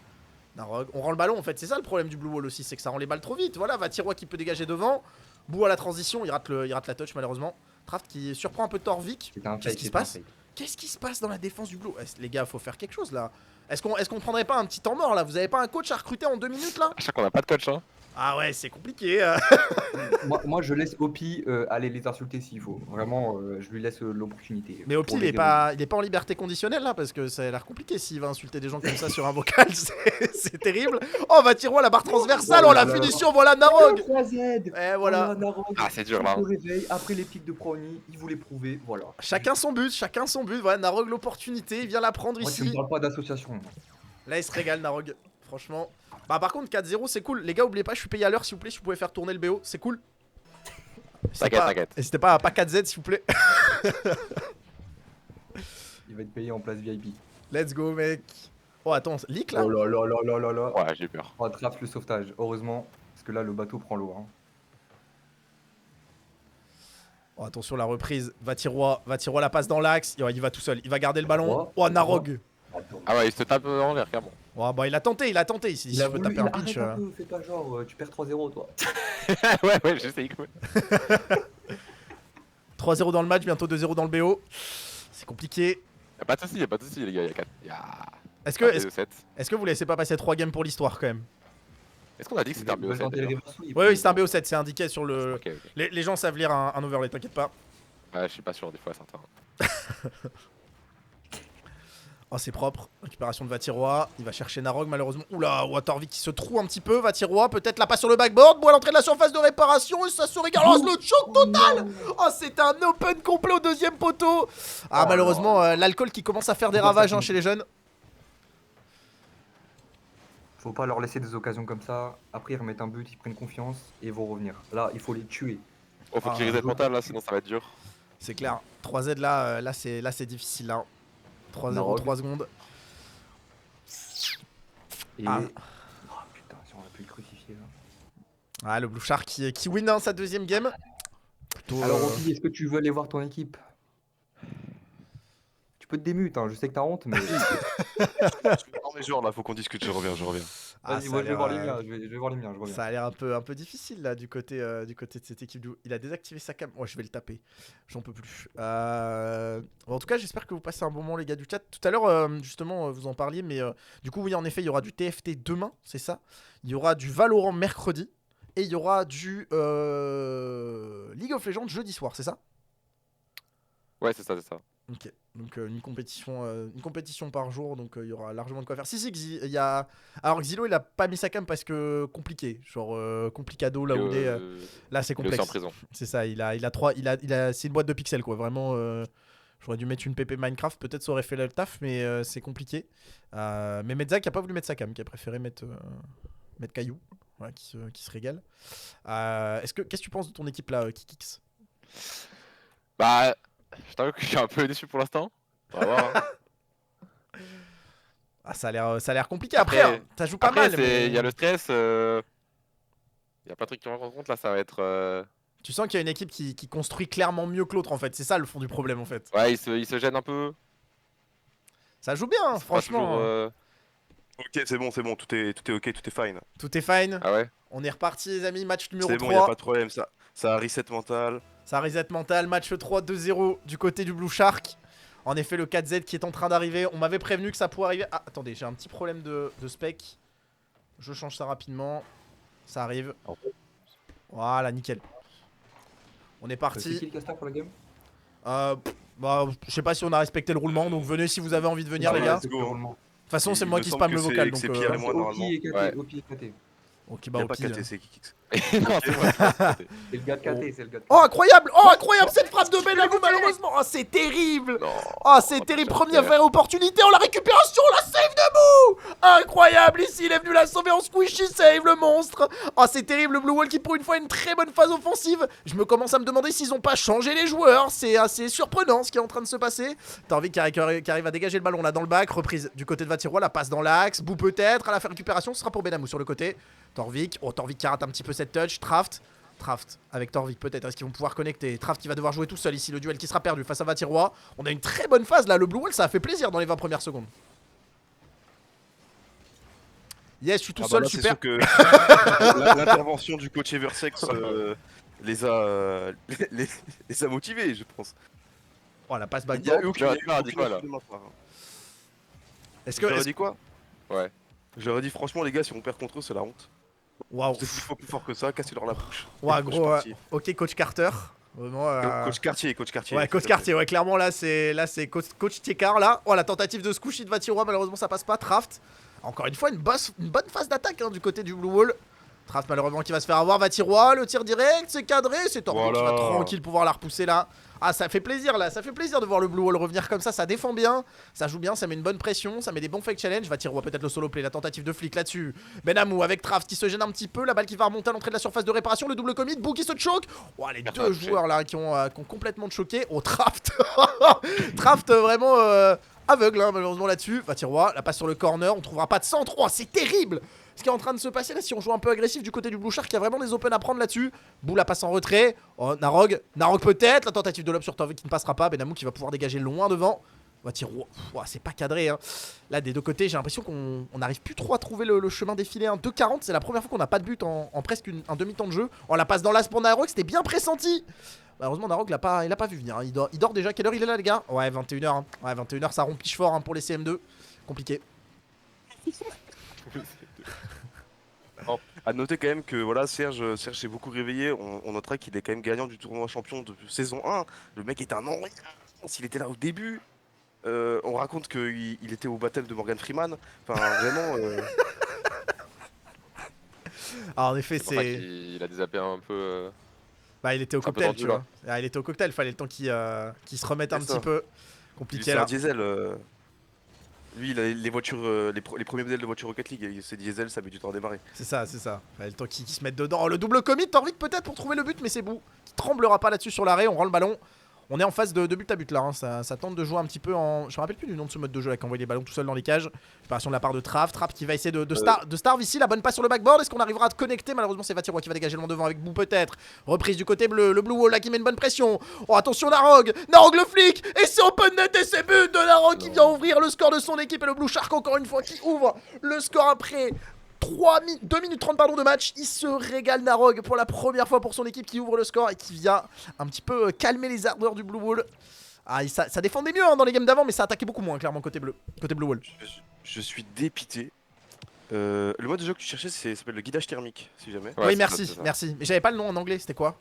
Speaker 1: Narog, on rend le ballon en fait, c'est ça le problème du Blue Wall aussi, c'est que ça rend les balles trop vite. Voilà, Vatiroa qui peut dégager devant, Bou à la transition, il rate la touch malheureusement. Traft qui surprend un peu Torvik. Qu'est-ce qui se passe? Qu'est-ce qui se passe dans la défense du Blue? Les gars, faut faire quelque chose là. Est-ce qu'on prendrait pas un petit temps mort là? Vous avez pas un coach à recruter en 2 minutes là?
Speaker 5: À chaque fois qu'on a pas de coach hein.
Speaker 1: Ah ouais, c'est compliqué.
Speaker 3: moi, je laisse Opi aller les insulter s'il faut. Vraiment, je lui laisse l'opportunité.
Speaker 1: Mais Opi, il est pas en liberté conditionnelle là, parce que ça a l'air compliqué s'il va insulter des gens comme ça sur un vocal, c'est terrible. Oh, Vatiroa, la barre transversale, oh la finition, voilà Narog.
Speaker 3: 3Z.
Speaker 1: Et voilà.
Speaker 5: Ah, c'est dur là.
Speaker 3: Après les pics de Prony, il voulait prouver, voilà.
Speaker 1: Chacun son but. Voilà, Narog l'opportunité, il vient la prendre
Speaker 3: Moi,
Speaker 1: ici.
Speaker 3: tu me parles pas d'association.
Speaker 1: Là, il se régale, Narog. Franchement. Bah, par contre, 4-0, c'est cool. Les gars, oubliez pas, je suis payé à l'heure, s'il vous plaît, si vous pouvez faire tourner le BO, c'est cool.
Speaker 5: T'inquiète.
Speaker 1: N'hésitez pas à pas 4Z, s'il vous plaît.
Speaker 3: Il va être payé en place VIP.
Speaker 1: Let's go, mec. Oh, attends, leak là?
Speaker 3: Oh là.
Speaker 5: Ouais, j'ai peur.
Speaker 3: On attrape le sauvetage, heureusement. Parce que là, le bateau prend l'eau. Hein.
Speaker 1: Oh, attention, la reprise. Vatiroa la passe dans l'axe. Il va tout seul. Il va garder le ballon. Oh, Narog.
Speaker 5: Ah ouais, il se tape en l'air, carrément.
Speaker 1: Oh, bah, il a tenté. Il s'est dit, si je veux taper un pitch.
Speaker 3: Fais pas genre, tu perds 3-0, toi.
Speaker 5: ouais, j'essaye quand même.
Speaker 1: 3-0 dans le match, bientôt 2-0 dans le BO. C'est compliqué.
Speaker 5: Y'a pas de soucis, les gars.
Speaker 1: Est-ce que vous laissez pas passer 3 games pour l'histoire quand même?
Speaker 5: Est-ce qu'on a dit que c'était un BO7?
Speaker 1: Oui, c'est un BO7, c'est indiqué sur le.
Speaker 5: Ok.
Speaker 1: Les gens savent lire un overlay, t'inquiète pas.
Speaker 5: Ouais, je suis pas sûr, des fois, certains.
Speaker 1: Oh, c'est propre. Récupération de Vatiroa. Il va chercher Narog, malheureusement. Oula, Watervik qui se trouve un petit peu. Vatiroa, peut-être la passe sur le backboard. Bout à l'entrée de la surface de réparation. Et ça se régale. Oh, le choc total. Oh, c'est un open complet au deuxième poteau. Ah, malheureusement, l'alcool qui commence à faire des ravages hein, chez les jeunes.
Speaker 3: Faut pas leur laisser des occasions comme ça. Après, ils remettent un but, ils prennent confiance et ils vont revenir. Là, il faut les tuer.
Speaker 5: Oh, faut qu'ils reset mental là, sinon ça va être dur.
Speaker 1: C'est clair. 3Z là, c'est difficile là. 3-0, 3 secondes.
Speaker 3: Et...
Speaker 1: Ah.
Speaker 3: Oh, putain, si on aurait pu le crucifier là.
Speaker 1: Ah, le Blue Shark qui win hein, sa deuxième game. Plutôt,
Speaker 3: Alors, Opi, est-ce que tu veux aller voir ton équipe? peux te démute, hein, je sais que t'as honte, mais
Speaker 2: Non mais genre là, faut qu'on discute, je reviens.
Speaker 1: Ah,
Speaker 3: vas-y,
Speaker 1: ça
Speaker 3: moi
Speaker 1: a
Speaker 3: je vais
Speaker 1: l'air,
Speaker 3: voir les miens, je vais voir les miens, je reviens.
Speaker 1: ça a l'air un peu difficile là du côté de cette équipe. Il a désactivé sa cam. Ouais, je vais le taper. J'en peux plus. Bon, en tout cas, j'espère que vous passez un bon moment, les gars du chat. Tout à l'heure, justement, vous en parliez, mais du coup, oui, en effet, il y aura du TFT demain, c'est ça. Il y aura du Valorant mercredi. Et il y aura du League of Legends jeudi soir, c'est ça?
Speaker 5: Ouais, c'est ça, c'est ça.
Speaker 1: Ok, donc une compétition par jour, donc il y aura largement de quoi faire. Si, il y a... Alors Xilo, il a pas mis sa cam parce que compliqué, genre complicado là où il est. Là, c'est
Speaker 5: Il est aussi en
Speaker 1: complexe.
Speaker 5: prison.
Speaker 1: C'est ça, c'est une boîte de pixels quoi, vraiment. J'aurais dû mettre une PP Minecraft, peut-être ça aurait fait le taf, mais c'est compliqué. Mais Medzak a pas voulu mettre sa cam, qui a préféré mettre Caillou, voilà, qui se régale. Qu'est-ce que tu penses de ton équipe là, Kikix?
Speaker 5: Bah, je t'avoue que je suis un peu déçu pour l'instant. On va voir. Hein.
Speaker 1: Ah, ça a l'air compliqué. Après, hein, ça joue pas
Speaker 5: Après,
Speaker 1: mal. Mais...
Speaker 5: il y a le stress. Il y a plein de trucs qui rentrent en compte là, ça va être.
Speaker 1: Tu sens qu'il y a une équipe qui construit clairement mieux que l'autre en fait. C'est ça le fond du problème en fait.
Speaker 5: Ouais, il se gêne un peu.
Speaker 1: Ça joue bien, hein,
Speaker 5: C'est pas
Speaker 1: franchement.
Speaker 5: toujours,
Speaker 2: Ok, c'est bon, tout est ok, tout est fine.
Speaker 1: Tout est fine.
Speaker 5: Ah ouais.
Speaker 1: On est reparti, les amis. Match numéro
Speaker 2: C'est
Speaker 1: 3.
Speaker 2: bon, y a pas de problème, ça a reset mental.
Speaker 1: Ça reset mental. Match 3, 2-0 du côté du Blue Shark. En effet, le 4Z qui est en train d'arriver. On m'avait prévenu que ça pourrait arriver. Ah, attendez, j'ai un petit problème de spec. Je change ça rapidement. Ça arrive. Voilà, nickel. On est
Speaker 3: C'est
Speaker 1: parti.
Speaker 3: qui le caster pour la game?
Speaker 1: Bah, je sais pas si on a respecté le roulement, donc venez si vous avez envie de venir, les gars. De
Speaker 2: let's go.
Speaker 1: toute façon, c'est
Speaker 2: Il
Speaker 1: moi
Speaker 2: me
Speaker 1: qui
Speaker 2: semble
Speaker 1: spam
Speaker 2: que
Speaker 1: le
Speaker 2: c'est-
Speaker 1: vocal.
Speaker 2: que c'est
Speaker 1: Donc,
Speaker 2: Pierre et moi. normalement.
Speaker 3: OP et KT,
Speaker 5: Ouais.
Speaker 3: OP et KT.
Speaker 1: ok,
Speaker 2: Y
Speaker 1: bah,
Speaker 2: a pas
Speaker 1: ok.
Speaker 2: KT, c'est Kikix.
Speaker 5: Non, c'est vrai.
Speaker 3: C'est le gars de KT, c'est le gars de KT.
Speaker 1: Oh, incroyable! Oh, incroyable cette frappe de Benamou, malheureusement! Oh, c'est terrible!
Speaker 5: Non.
Speaker 1: Oh, c'est terrible! Première vraie opportunité, la récupération, la save de Boo! Incroyable! Ici, il est venu la sauver en squishy save, le monstre! Oh, c'est terrible, le Blue Wall qui, pour une fois, a une très bonne phase offensive. Je me commence à me demander s'ils ont pas changé les joueurs. C'est assez surprenant ce qui est en train de se passer. Torvik qui arrive à dégager le ballon là dans le bac. Reprise du côté de Vatirois, la passe dans l'axe. Boo peut-être, à la récupération, ce sera pour Benamou sur le côté. Torvik, oh, Torvik qui rate un petit peu cette touch. Traft avec Torvik peut-être, est-ce qu'ils vont pouvoir connecter? Traft qui va devoir jouer tout seul ici, le duel qui sera perdu face à Vatirois. On a une très bonne phase là, le Blue Wall ça a fait plaisir dans les 20 premières secondes. Yes, je suis tout seul,
Speaker 2: Là,
Speaker 1: super.
Speaker 2: c'est sûr que l'intervention du coach Eversex les a motivés, je pense.
Speaker 1: Oh la passe
Speaker 2: Il y
Speaker 1: backdoor.
Speaker 2: a eu aucune
Speaker 5: Tu m'as dit quoi, là
Speaker 2: aucune de ma part.
Speaker 1: Est-ce
Speaker 2: Je
Speaker 1: que...
Speaker 2: leur ai
Speaker 1: est-ce-
Speaker 2: dit quoi?
Speaker 5: Ouais.
Speaker 2: Je leur ai dit franchement les gars, si on perd contre eux, c'est la honte.
Speaker 1: Waouh.
Speaker 2: C'est 10 fois plus fort que ça, cassez-leur la bouche.
Speaker 1: Ouais,
Speaker 2: Coach
Speaker 1: gros,
Speaker 2: Cartier.
Speaker 1: ok, coach Carter. Vraiment,
Speaker 2: Coach Cartier.
Speaker 1: ouais, coach Cartier, ouais, clairement là c'est coach Tiekar là. Oh, la tentative de squishy de Vatirois, malheureusement ça passe pas. Traft, encore une fois, une bonne phase d'attaque hein, du côté du Blue Wall. Traft, malheureusement, qui va se faire avoir. Vatirois, le tir direct, c'est cadré. C'est Torvik qui va
Speaker 2: Voilà.
Speaker 1: tranquille pouvoir la repousser là. Ah, ça fait plaisir là, ça fait plaisir de voir le Blue Wall revenir comme ça défend bien, ça joue bien, ça met une bonne pression, ça met des bons fake challenge. Vatirois peut-être le solo play, la tentative de flic là-dessus. Benamou avec Traft qui se gêne un petit peu, la balle qui va remonter à l'entrée de la surface de réparation, le double commit, Boo qui se choke. Oh, les
Speaker 5: Merci,
Speaker 1: deux
Speaker 5: touché.
Speaker 1: joueurs là qui ont complètement choqué. Oh, Traft Traft vraiment aveugle hein, malheureusement là-dessus. Vatirois, la passe sur le corner, on trouvera pas de centre. Oh, c'est terrible ce qui est en train de se passer là si on joue un peu agressif du côté du Blue Shark, il y a vraiment des open à prendre là-dessus. Boo la passe en retrait. Oh, Narog peut-être, la tentative de lob sur Torvik qui ne passera pas. Benamou qui va pouvoir dégager loin devant. Vatirois, c'est pas cadré hein. Là des deux côtés j'ai l'impression qu'on n'arrive plus trop à trouver le chemin défilé hein. 2-40, c'est la première fois qu'on n'a pas de but en presque un demi-temps de jeu. On la passe dans l'as pour Narog, c'était bien pressenti. Malheureusement Narog il a pas vu venir hein. Il dort déjà, quelle heure il est là les gars? Ouais 21h hein. Ouais 21h ça rompiche fort hein, pour les CM2. Compliqué.
Speaker 2: A noter quand même que voilà, Serge s'est beaucoup réveillé. On notera qu'il est quand même gagnant du tournoi champion de saison 1. Le mec est un an. S'il était là au début, on raconte qu'il était au baptême de Morgan Freeman. Enfin, vraiment.
Speaker 1: Alors en effet
Speaker 5: C'est pour ça
Speaker 1: c'est...
Speaker 5: qu'il a désappé un peu.
Speaker 1: Bah il était au
Speaker 5: c'est un peu
Speaker 1: cocktail
Speaker 5: tendu,
Speaker 1: tu vois. Ah, il était au cocktail, fallait le temps qu'il se remette un
Speaker 2: C'est
Speaker 1: petit
Speaker 2: ça.
Speaker 1: peu.
Speaker 2: Lui,
Speaker 1: Compliqué
Speaker 2: c'est
Speaker 1: là.
Speaker 2: un diesel. Lui, il a les voitures, les premiers modèles de voitures Rocket League. C'est diesel, ça met du temps à démarrer.
Speaker 1: C'est ça. Fallait le temps qu'il se mette dedans. Oh, le double commit, Torvik peut-être pour trouver le but, mais c'est Boo qui tremblera pas là-dessus sur l'arrêt. On rend le ballon. On est en phase de but à but là, hein. Ça tente de jouer un petit peu en... Je me rappelle plus du nom de ce mode de jeu là, qui envoie les ballons tout seul dans les cages. Récupération de la part de Trav qui va essayer de starve ici, la bonne passe sur le backboard. Est-ce qu'on arrivera à te connecter? Malheureusement c'est Vatirois qui va dégager le devant avec Boo peut-être. Reprise du côté bleu, le Blue Wall là qui met une bonne pression. Oh attention Narog le flic. Et c'est open net et c'est but de Narog qui vient ouvrir le score de son équipe. Et le Blue Shark encore une fois qui ouvre le score après 2 minutes 30 pardon, de match. Il se régale Narog pour la première fois pour son équipe qui ouvre le score et qui vient un petit peu calmer les ardeurs du Blue Wall. Ah, ça défendait mieux hein, dans les games d'avant, mais ça attaquait beaucoup moins clairement côté Blue Wall.
Speaker 2: Je suis dépité. Le mode de jeu que tu cherchais, ça s'appelle le guidage thermique, si jamais.
Speaker 5: Ouais,
Speaker 1: oui,
Speaker 5: c'est ça.
Speaker 1: merci. Mais j'avais pas le nom en anglais, c'était quoi?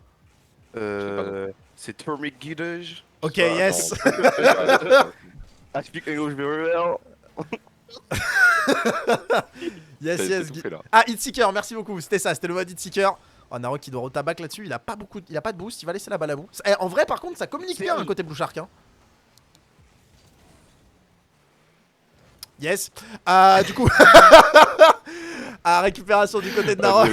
Speaker 2: C'est Thermic Guidage.
Speaker 1: Ok,
Speaker 5: Ah,
Speaker 1: yes.
Speaker 2: I speak English very well.
Speaker 1: Yes,
Speaker 5: C'est
Speaker 1: yes.
Speaker 5: tout fait, là.
Speaker 1: Ah, Hitseeker, merci beaucoup. C'était ça, c'était le mode Hitseeker. Oh, Narog qui doit retabac là-dessus. Il a pas de boost. Il va laisser la balle à bout. En vrai, par contre, ça communique bien hein, côté Blue Shark. Hein. Yes. Du coup. Récupération du côté de Narog.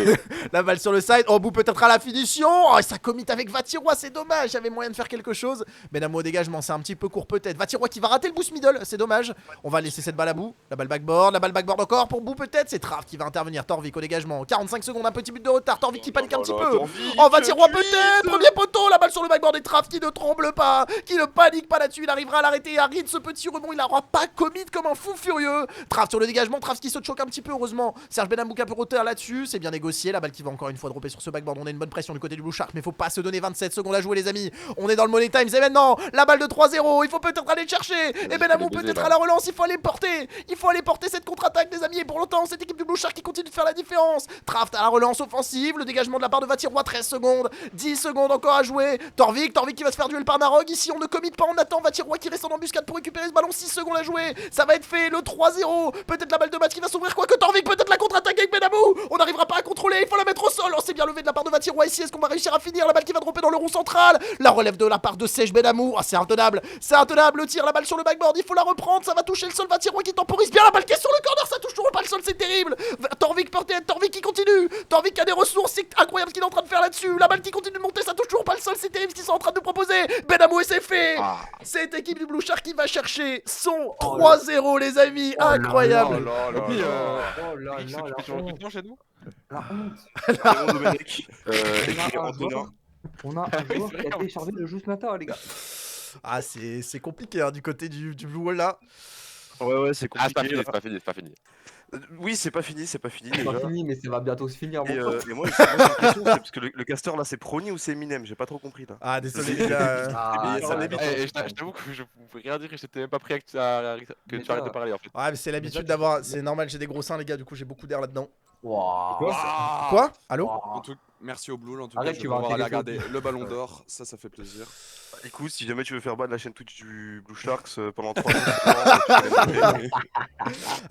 Speaker 1: La balle sur le side. Oh, Boo peut-être à la finition. Oh, ça commit avec Vatirois, c'est dommage. Il y avait moyen de faire quelque chose. Benamo au dégagement, c'est un petit peu court peut-être. Vatirois qui va rater le boost middle, c'est dommage. On va laisser cette balle à Boo. La balle backboard encore pour Boo peut-être. C'est Trav qui va intervenir. Torvik au dégagement. 45 secondes, un petit but de retard. Torvik qui panique un petit peu. Oh, Vatirois peut-être. Premier poteau. La balle sur le backboard et Trav qui ne tremble pas, qui ne panique pas là-dessus. Il arrivera à l'arrêter et à read ce petit rebond. Il n'aura pas commit comme un fou furieux. Trav sur le dégagement. Trav qui se choque un petit peu, heureusement. Serge Benamou un peu roteur là-dessus. C'est bien négocié. La balle qui va encore une fois dropper sur ce backboard. On a une bonne pression du côté du Blue Shark, mais faut pas se donner 27 secondes à jouer, les amis. On est dans le money time. C'est maintenant la balle de 3-0. Il faut peut-être aller le chercher. Et Benamou peut-être à la relance. Il faut aller porter. Il faut aller porter cette contre-attaque, les amis. Et pour longtemps, cette équipe du Blue Shark qui continue de faire la différence. Traft à la relance offensive. Le dégagement de la part de Vatirois. 13 secondes. 10 secondes encore à jouer. Torvik qui va se faire duel par Narog. Ici, on ne commit pas. On attend Vatirois qui reste en embuscade pour récupérer ce ballon. 6 secondes à jouer. Ça va être fait. Le 3-0. Peut-être la balle de match qui va s'ouvrir. Quoique Torvik, peut-être la contre-attaque avec Benamou. On n'arrivera pas à contrôler. Il faut la mettre au sol. On s'est bien levé de la part de Vatirois ici. Est-ce qu'on va réussir à finir? La balle qui va dropper dans le rond central. La relève de la part de Sej Benamou. Ah, c'est intenable. C'est intenable. Le tir, la balle sur le backboard. Il faut la reprendre. Ça va toucher le sol. Vatirois qui temporise bien. La balle qui est sur le corner. Ça touche toujours pas le sol. C'est terrible. Torvik peut-être. Torvik qui continue. Torvik qui a des ressources. C'est incroyable ce qu'il est en train de faire là-dessus. La balle qui continue de monter. Ça touche toujours pas le sol. C'est terrible ce qu'ils sont en train de proposer. Benamou et c'est fait. Cette équipe du Blue Shark qui va chercher son 3-0, les amis. Incroyable.
Speaker 5: Chez nous.
Speaker 3: La honte. On a un joueur qui a téléchargé le jeu ce matin, les gars.
Speaker 1: Ah, c'est compliqué hein, du côté du Blue Wall là.
Speaker 2: Ouais, c'est
Speaker 5: Ah,
Speaker 2: compliqué.
Speaker 5: c'est pas fini.
Speaker 2: Oui, c'est pas fini
Speaker 3: C'est
Speaker 2: déjà.
Speaker 3: pas fini, mais ça va bientôt se finir.
Speaker 2: Et,
Speaker 3: Mon pote.
Speaker 2: et moi, j'ai une question, c'est parce que le caster là, c'est Prony ou c'est Eminem? J'ai pas trop compris là.
Speaker 1: Ah, désolé les gars.
Speaker 3: Ah,
Speaker 2: ça
Speaker 3: non,
Speaker 2: m'habite.
Speaker 3: non.
Speaker 5: Je t'avoue que je pouvais rien dire et j'étais même pas prêt que tu arrêtes de parler en fait.
Speaker 1: Ouais, mais c'est l'habitude d'avoir. C'est normal, j'ai des gros seins, les gars. Du coup, j'ai beaucoup d'air là-dedans.
Speaker 3: Waouh.
Speaker 1: Quoi? Allô?
Speaker 4: En tout... Merci au Blue, en tout
Speaker 3: Arrête,
Speaker 4: cas, je
Speaker 3: tu
Speaker 4: vais
Speaker 3: vas
Speaker 4: pouvoir aller
Speaker 3: intéresser
Speaker 4: regarder le ballon d'or, ça fait plaisir.
Speaker 2: Écoute, si jamais tu veux faire ban de la chaîne Twitch du Blue Sharks pendant 3 minutes,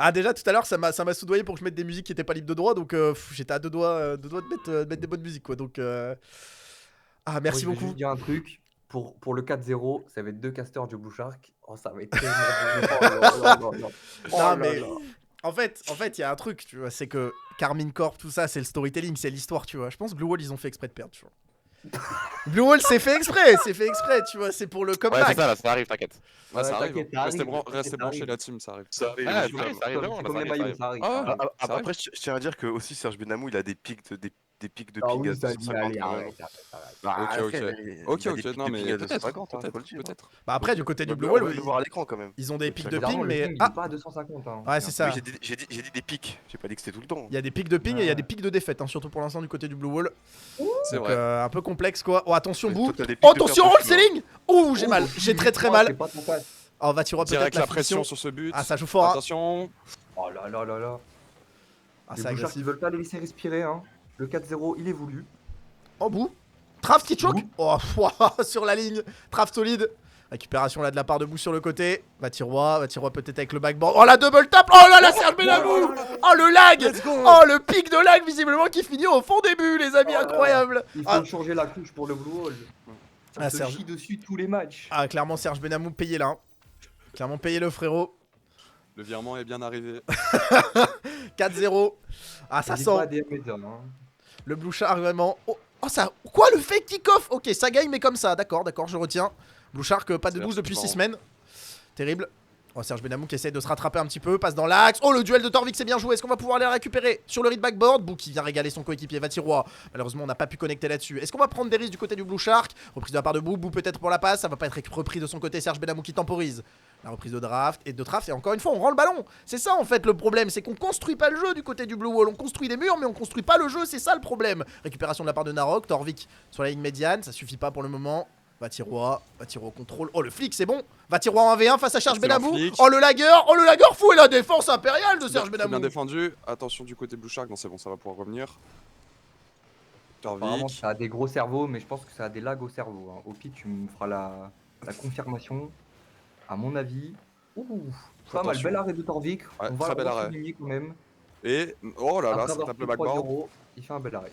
Speaker 1: Ah, déjà tout à l'heure, ça m'a soudoyé pour que je mette des musiques qui étaient pas libres de droit. Donc, j'étais à deux doigts de mettre des bonnes musiques, quoi. Donc, ah, merci
Speaker 3: Moi, je vais
Speaker 1: beaucoup.
Speaker 3: juste dire un truc. Pour le 4-0, ça va être 2 casters du Blue Shark. Oh, ça va être tellement dur.
Speaker 1: Non, mais en fait, il y a un truc, tu vois, c'est que Carmine Corp, tout ça, c'est le storytelling, c'est l'histoire, tu vois. Je pense que Blue Wall, ils ont fait exprès de perdre, tu vois. Blue Wall, c'est fait exprès, tu vois, c'est pour le
Speaker 5: Ouais,
Speaker 1: comeback.
Speaker 5: c'est ça, là, ça arrive, t'inquiète.
Speaker 4: Ouais, ça arrive.
Speaker 3: t'inquiète, ça
Speaker 4: Restez,
Speaker 3: arrive,
Speaker 4: restez
Speaker 3: ça
Speaker 4: branchés
Speaker 3: arrive.
Speaker 4: la team, ça arrive.
Speaker 2: ça arrive.
Speaker 5: Ah,
Speaker 2: évidemment.
Speaker 5: ça arrive vraiment, là,
Speaker 3: Comme
Speaker 5: ça
Speaker 3: les
Speaker 5: arrive.
Speaker 3: maillots, ça arrive.
Speaker 4: Ah,
Speaker 3: ça arrive.
Speaker 4: ça
Speaker 2: Après, je tiens à dire que aussi Serge Benamou, il a des pics de
Speaker 3: Ah
Speaker 2: ping
Speaker 3: oui,
Speaker 2: à
Speaker 3: ça
Speaker 2: 250.
Speaker 3: allez,
Speaker 2: quand même.
Speaker 3: arrête.
Speaker 2: Bah,
Speaker 4: Ok,
Speaker 2: après,
Speaker 4: ok.
Speaker 2: il a
Speaker 4: Ok,
Speaker 2: des
Speaker 4: ok,
Speaker 2: pics
Speaker 4: non
Speaker 2: de
Speaker 4: mais
Speaker 2: ping à
Speaker 4: peut-être,
Speaker 2: 250, hein, faut le dire.
Speaker 4: peut-être.
Speaker 1: Bah, après, du côté du Blue
Speaker 2: On
Speaker 1: Wall,
Speaker 2: va le voir à l'écran quand même.
Speaker 1: ils ont des pics de
Speaker 3: Bizarrement,
Speaker 1: ping,
Speaker 3: le
Speaker 1: mais.
Speaker 3: ping, il
Speaker 1: Ah,
Speaker 3: est pas à 250. Hein.
Speaker 1: ouais, c'est ça.
Speaker 2: Oui, j'ai dit des pics, j'ai pas dit que c'était tout le temps.
Speaker 1: Il y a des pics de ping et il y a des pics de défaite, hein, surtout pour l'instant du côté du Blue Wall.
Speaker 4: C'est
Speaker 1: Donc,
Speaker 4: vrai.
Speaker 1: un peu complexe, quoi. Oh, attention,
Speaker 2: Mais
Speaker 1: Boo.
Speaker 2: toi, t'as des pics
Speaker 1: Oh,
Speaker 2: de
Speaker 1: attention,
Speaker 2: perte
Speaker 1: le
Speaker 2: dessus, hein.
Speaker 1: ceiling. Ouh, j'ai mal, j'ai très
Speaker 3: C'est
Speaker 1: mal.
Speaker 3: pas ton passe.
Speaker 1: Oh, Vatirois peut-être
Speaker 4: Direct
Speaker 1: la
Speaker 4: la
Speaker 1: pression.
Speaker 4: pression sur ce but.
Speaker 1: Ah, ça joue fort, hein.
Speaker 4: Attention.
Speaker 3: Oh là là là là.
Speaker 1: Ah,
Speaker 3: Les
Speaker 1: c'est
Speaker 3: Blue Sharks, ils
Speaker 1: agressif.
Speaker 3: veulent pas les laisser respirer. Hein. Le 4-0, il est voulu.
Speaker 1: Oh, Boo. Trav qui choke.
Speaker 3: Boo.
Speaker 1: Oh, sur la ligne. Trav solide. Récupération là de la part de Boo sur le côté. Vatirois peut-être avec le backboard. Oh, la double tap. Oh là là, Serge Benamou. Oh, le lag. Oh, le pic de lag visiblement qui finit au fond début, les amis. Incroyable.
Speaker 3: Il faut
Speaker 1: Ah.
Speaker 3: changer la couche pour le Blue Wall.
Speaker 1: Ah,
Speaker 3: Ça se
Speaker 1: Serge.
Speaker 3: chie dessus tous les matchs.
Speaker 1: Ah, clairement, Serge Benamou payé là. Hein. Clairement payé le frérot.
Speaker 4: Le virement est bien arrivé.
Speaker 1: 4-0. Ah, ça
Speaker 3: Dis
Speaker 1: sent.
Speaker 3: pas ADM Maison, hein.
Speaker 1: Le Blue Shark vraiment. Oh, ça. Quoi, le fake kick-off? Ok, ça gagne, mais comme ça. D'accord, je retiens. Blue Shark, pas de
Speaker 4: C'est
Speaker 1: 12 depuis 6
Speaker 4: marrant.
Speaker 1: semaines. Terrible. Oh, Serge Benamou qui essaie de se rattraper un petit peu, passe dans l'axe. Oh, le duel de Torvik, c'est bien joué. Est-ce qu'on va pouvoir aller récupérer sur le read backboard? Bou qui vient régaler son coéquipier Vatiroy. Malheureusement, on n'a pas pu connecter là-dessus. Est-ce qu'on va prendre des risques du côté du Blue Shark? Reprise de la part de Bou peut-être pour la passe. Ça va pas être repris de son côté. Serge Benamou qui temporise. La reprise de draft. Et encore une fois, on rend le ballon. C'est ça en fait le problème. C'est qu'on construit pas le jeu du côté du Blue Wall. On construit des murs, mais on construit pas le jeu. C'est ça le problème. Récupération de la part de Narok. Torvik sur la ligne médiane. Ça suffit pas pour le moment. Vatiroy au contrôle. Oh, le flic, c'est bon. Vatiroy en 1v1 face à Serge
Speaker 4: Excellent
Speaker 1: Benamou.
Speaker 4: flic.
Speaker 1: Oh, le lagueur fou et la défense impériale de Serge
Speaker 4: Bien
Speaker 1: Benamou.
Speaker 4: défendu. Attention du côté Blue Shark. Non, c'est bon, ça va pouvoir revenir.
Speaker 3: Apparemment,
Speaker 4: Torvik.
Speaker 3: ça a des gros cerveaux, mais je pense que ça a des lags au cerveau. Hein. Au pire, tu me feras la confirmation. À mon avis. Ouh, pas mal.
Speaker 4: Attention.
Speaker 3: Bel arrêt de Torvik.
Speaker 4: Ouais,
Speaker 3: on va
Speaker 4: très bel arrêt.
Speaker 3: souligner quand même.
Speaker 4: Et oh là là,
Speaker 3: Après
Speaker 4: ça
Speaker 3: avoir
Speaker 4: tape
Speaker 3: pris
Speaker 4: le backboard.
Speaker 3: 3-0, il fait un bel arrêt.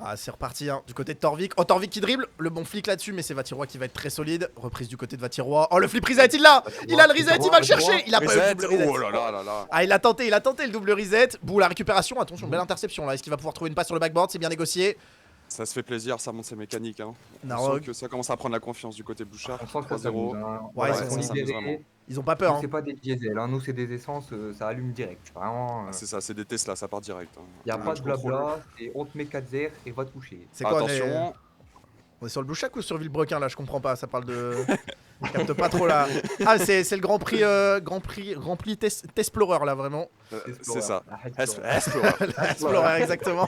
Speaker 1: Ah, c'est reparti hein, du côté de Torvik. Oh, Torvik qui dribble. Le bon flic là-dessus, mais c'est Vatiroy qui va être très solide. Reprise du côté de Vatiroy. Oh, le flip reset, il l'a. Il a le reset, il va le chercher. Il a pas eu le
Speaker 4: Reset.
Speaker 1: double reset.
Speaker 4: Oh là là là là.
Speaker 1: Ah, il a tenté le double reset. Bou, la récupération. Attention, belle interception là. Est-ce qu'il va pouvoir trouver une passe sur le backboard? C'est bien négocié.
Speaker 4: Ça se fait plaisir, ça monte ses mécaniques. Hein. On
Speaker 1: Narog.
Speaker 4: sent que ça commence à prendre la confiance du côté Blue Shark.
Speaker 3: On sent que ça
Speaker 4: 3-0.
Speaker 3: s'amuse. Hein.
Speaker 1: Ouais,
Speaker 3: Ils
Speaker 1: ça
Speaker 3: sont
Speaker 4: s'amuse
Speaker 3: libérés.
Speaker 4: vraiment.
Speaker 1: Ils ont pas peur.
Speaker 3: Nous,
Speaker 1: Hein.
Speaker 3: c'est pas des diesels. Hein. Nous, c'est des essences. Ça allume direct. Vraiment.
Speaker 4: Ah, c'est ça, c'est des Tesla, ça part direct. Hein.
Speaker 3: Il n'y a
Speaker 4: Le
Speaker 3: pas de
Speaker 4: contrôle.
Speaker 3: blabla. Et on te met 4-0 et va toucher.
Speaker 1: C'est quoi
Speaker 4: Attention.
Speaker 1: On est sur le Blue Shark ou sur Villebrequin là? Je comprends pas. Ça parle de. Je capte pas trop là. Ah, c'est le Grand Prix Tesplorer là vraiment.
Speaker 4: C'est ça.
Speaker 3: Explorer.
Speaker 4: Explorer.
Speaker 1: Explorer exactement.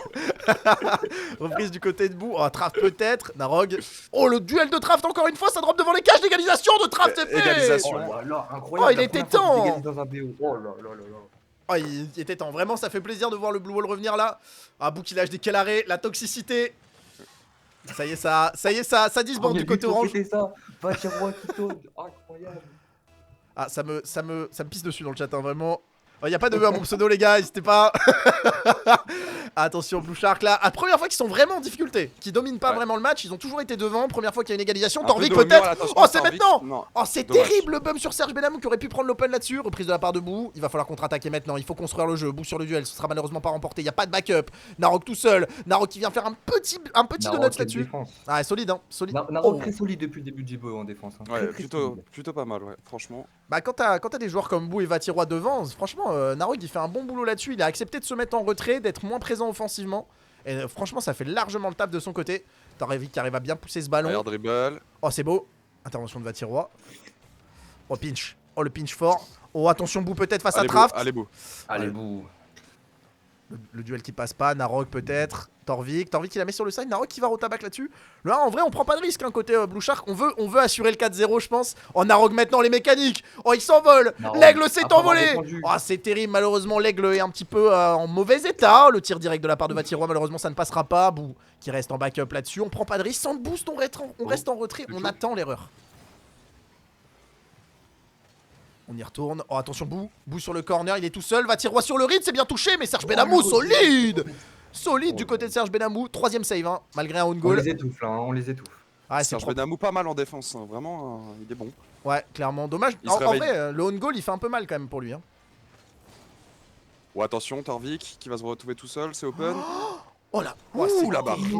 Speaker 1: Reprise du côté de Bou. Oh, Traft peut-être. Narog. Oh, le duel de Traft encore une fois. Ça drop devant les cages d'égalisation de Traft. C'est fait.
Speaker 4: Égalisation.
Speaker 3: Oh là là, incroyable.
Speaker 1: Oh, il
Speaker 3: la
Speaker 1: était
Speaker 3: première fois qu'il
Speaker 1: temps.
Speaker 3: dégaine dans un BO. Oh là là là là.
Speaker 1: Oh, il était temps. Vraiment, ça fait plaisir de voir le Blue Wall revenir là. Ah, Bou qui lâche des quel arrêt. La toxicité. Ça y est, ça disbande du côté orange.
Speaker 3: C'était ça. Vatiroy qui tourne. Incroyable.
Speaker 1: Ah, ça me pisse dessus dans le chat, hein, vraiment. Il y a pas de E à mon pseudo, les gars, n'hésitez pas. Attention, Blue Shark là. Ah, première fois qu'ils sont vraiment en difficulté, qu'ils dominent pas
Speaker 4: Ouais.
Speaker 1: vraiment le match. Ils ont toujours été devant. Première fois qu'il y a une égalisation.
Speaker 4: Un
Speaker 1: Torvik
Speaker 4: peu de
Speaker 1: peut-être.
Speaker 4: rumeur, attention,
Speaker 1: Oh, c'est
Speaker 4: Torvik.
Speaker 1: maintenant.
Speaker 4: Non.
Speaker 1: Oh, c'est
Speaker 4: Dommage.
Speaker 1: terrible le bum sur Serge Benamou qui aurait pu prendre l'open là-dessus. Reprise de la part de Bou. Il va falloir contre-attaquer maintenant. Il faut construire le jeu. Bou sur le duel. Ce sera malheureusement pas remporté. Il y a pas de backup. Narok tout seul. Narok qui vient faire un petit
Speaker 3: Narok,
Speaker 1: donuts
Speaker 3: quelle
Speaker 1: là-dessus.
Speaker 3: défense.
Speaker 1: Ah, solide, hein. Solide.
Speaker 3: Narok
Speaker 1: Oh.
Speaker 3: très solide depuis le début du BO en défense. Hein.
Speaker 4: Ouais,
Speaker 3: Très, très solide.
Speaker 4: plutôt pas mal, ouais, franchement.
Speaker 1: Bah quand t'as des joueurs comme Bou et Vatiroy devant, franchement, Narog il fait un bon boulot là-dessus. Il a accepté de se mettre en retrait, d'être moins présent offensivement. Et franchement, ça fait largement le taf de son côté. Torvik qui arrive à bien pousser ce ballon.
Speaker 4: Air dribble.
Speaker 1: Oh, c'est beau. Intervention de Vatiroy. Oh, pinch. Oh, le pinch fort. Oh, attention, Bou peut-être face à
Speaker 4: Allez, Bou,
Speaker 1: Traft.
Speaker 4: allez, Bou.
Speaker 3: Allez,
Speaker 1: Ouais.
Speaker 3: Bou.
Speaker 1: Le duel qui passe pas. Narog peut-être. Torvik il la met sur le side. Narog qui va au tabac là-dessus. Là, en vrai, on prend pas de risque hein, côté Blue Shark. On veut assurer le 4-0, je pense. Oh, Narog maintenant, les mécaniques. Oh, il s'envole.
Speaker 3: Narog,
Speaker 1: L'aigle s'est
Speaker 3: après avoir
Speaker 1: envolé.
Speaker 3: défendu.
Speaker 1: Oh, c'est terrible. Malheureusement, l'aigle est un petit peu en mauvais état. Le tir direct de la part de Vatiroy, malheureusement, ça ne passera pas. Bou qui reste en backup là-dessus. On prend pas de risque. Sans boost, on reste en retrait. On attend l'erreur. On y retourne. Oh, attention, Bou sur le corner. Il est tout seul. Vatiroy sur le read. C'est bien touché. Mais Serge Benamou, solide. Solide du côté de Serge Benamou. Troisième save, hein, malgré un own
Speaker 3: On
Speaker 1: goal.
Speaker 3: les étouffe là, hein, on les étouffe.
Speaker 1: Ah, c'est
Speaker 4: Serge
Speaker 1: propre.
Speaker 4: Benamou pas mal en défense, hein, vraiment, il est bon.
Speaker 1: Ouais, clairement. Dommage.
Speaker 4: Il se
Speaker 1: En
Speaker 4: réveille.
Speaker 1: vrai, le own goal, il fait un peu mal quand même pour lui. Hein.
Speaker 4: Oh, attention, Torvik qui va se retrouver tout seul, c'est open.
Speaker 1: Oh là.
Speaker 4: Ouh,
Speaker 1: Oh, c'est
Speaker 4: la barre.
Speaker 1: terrible.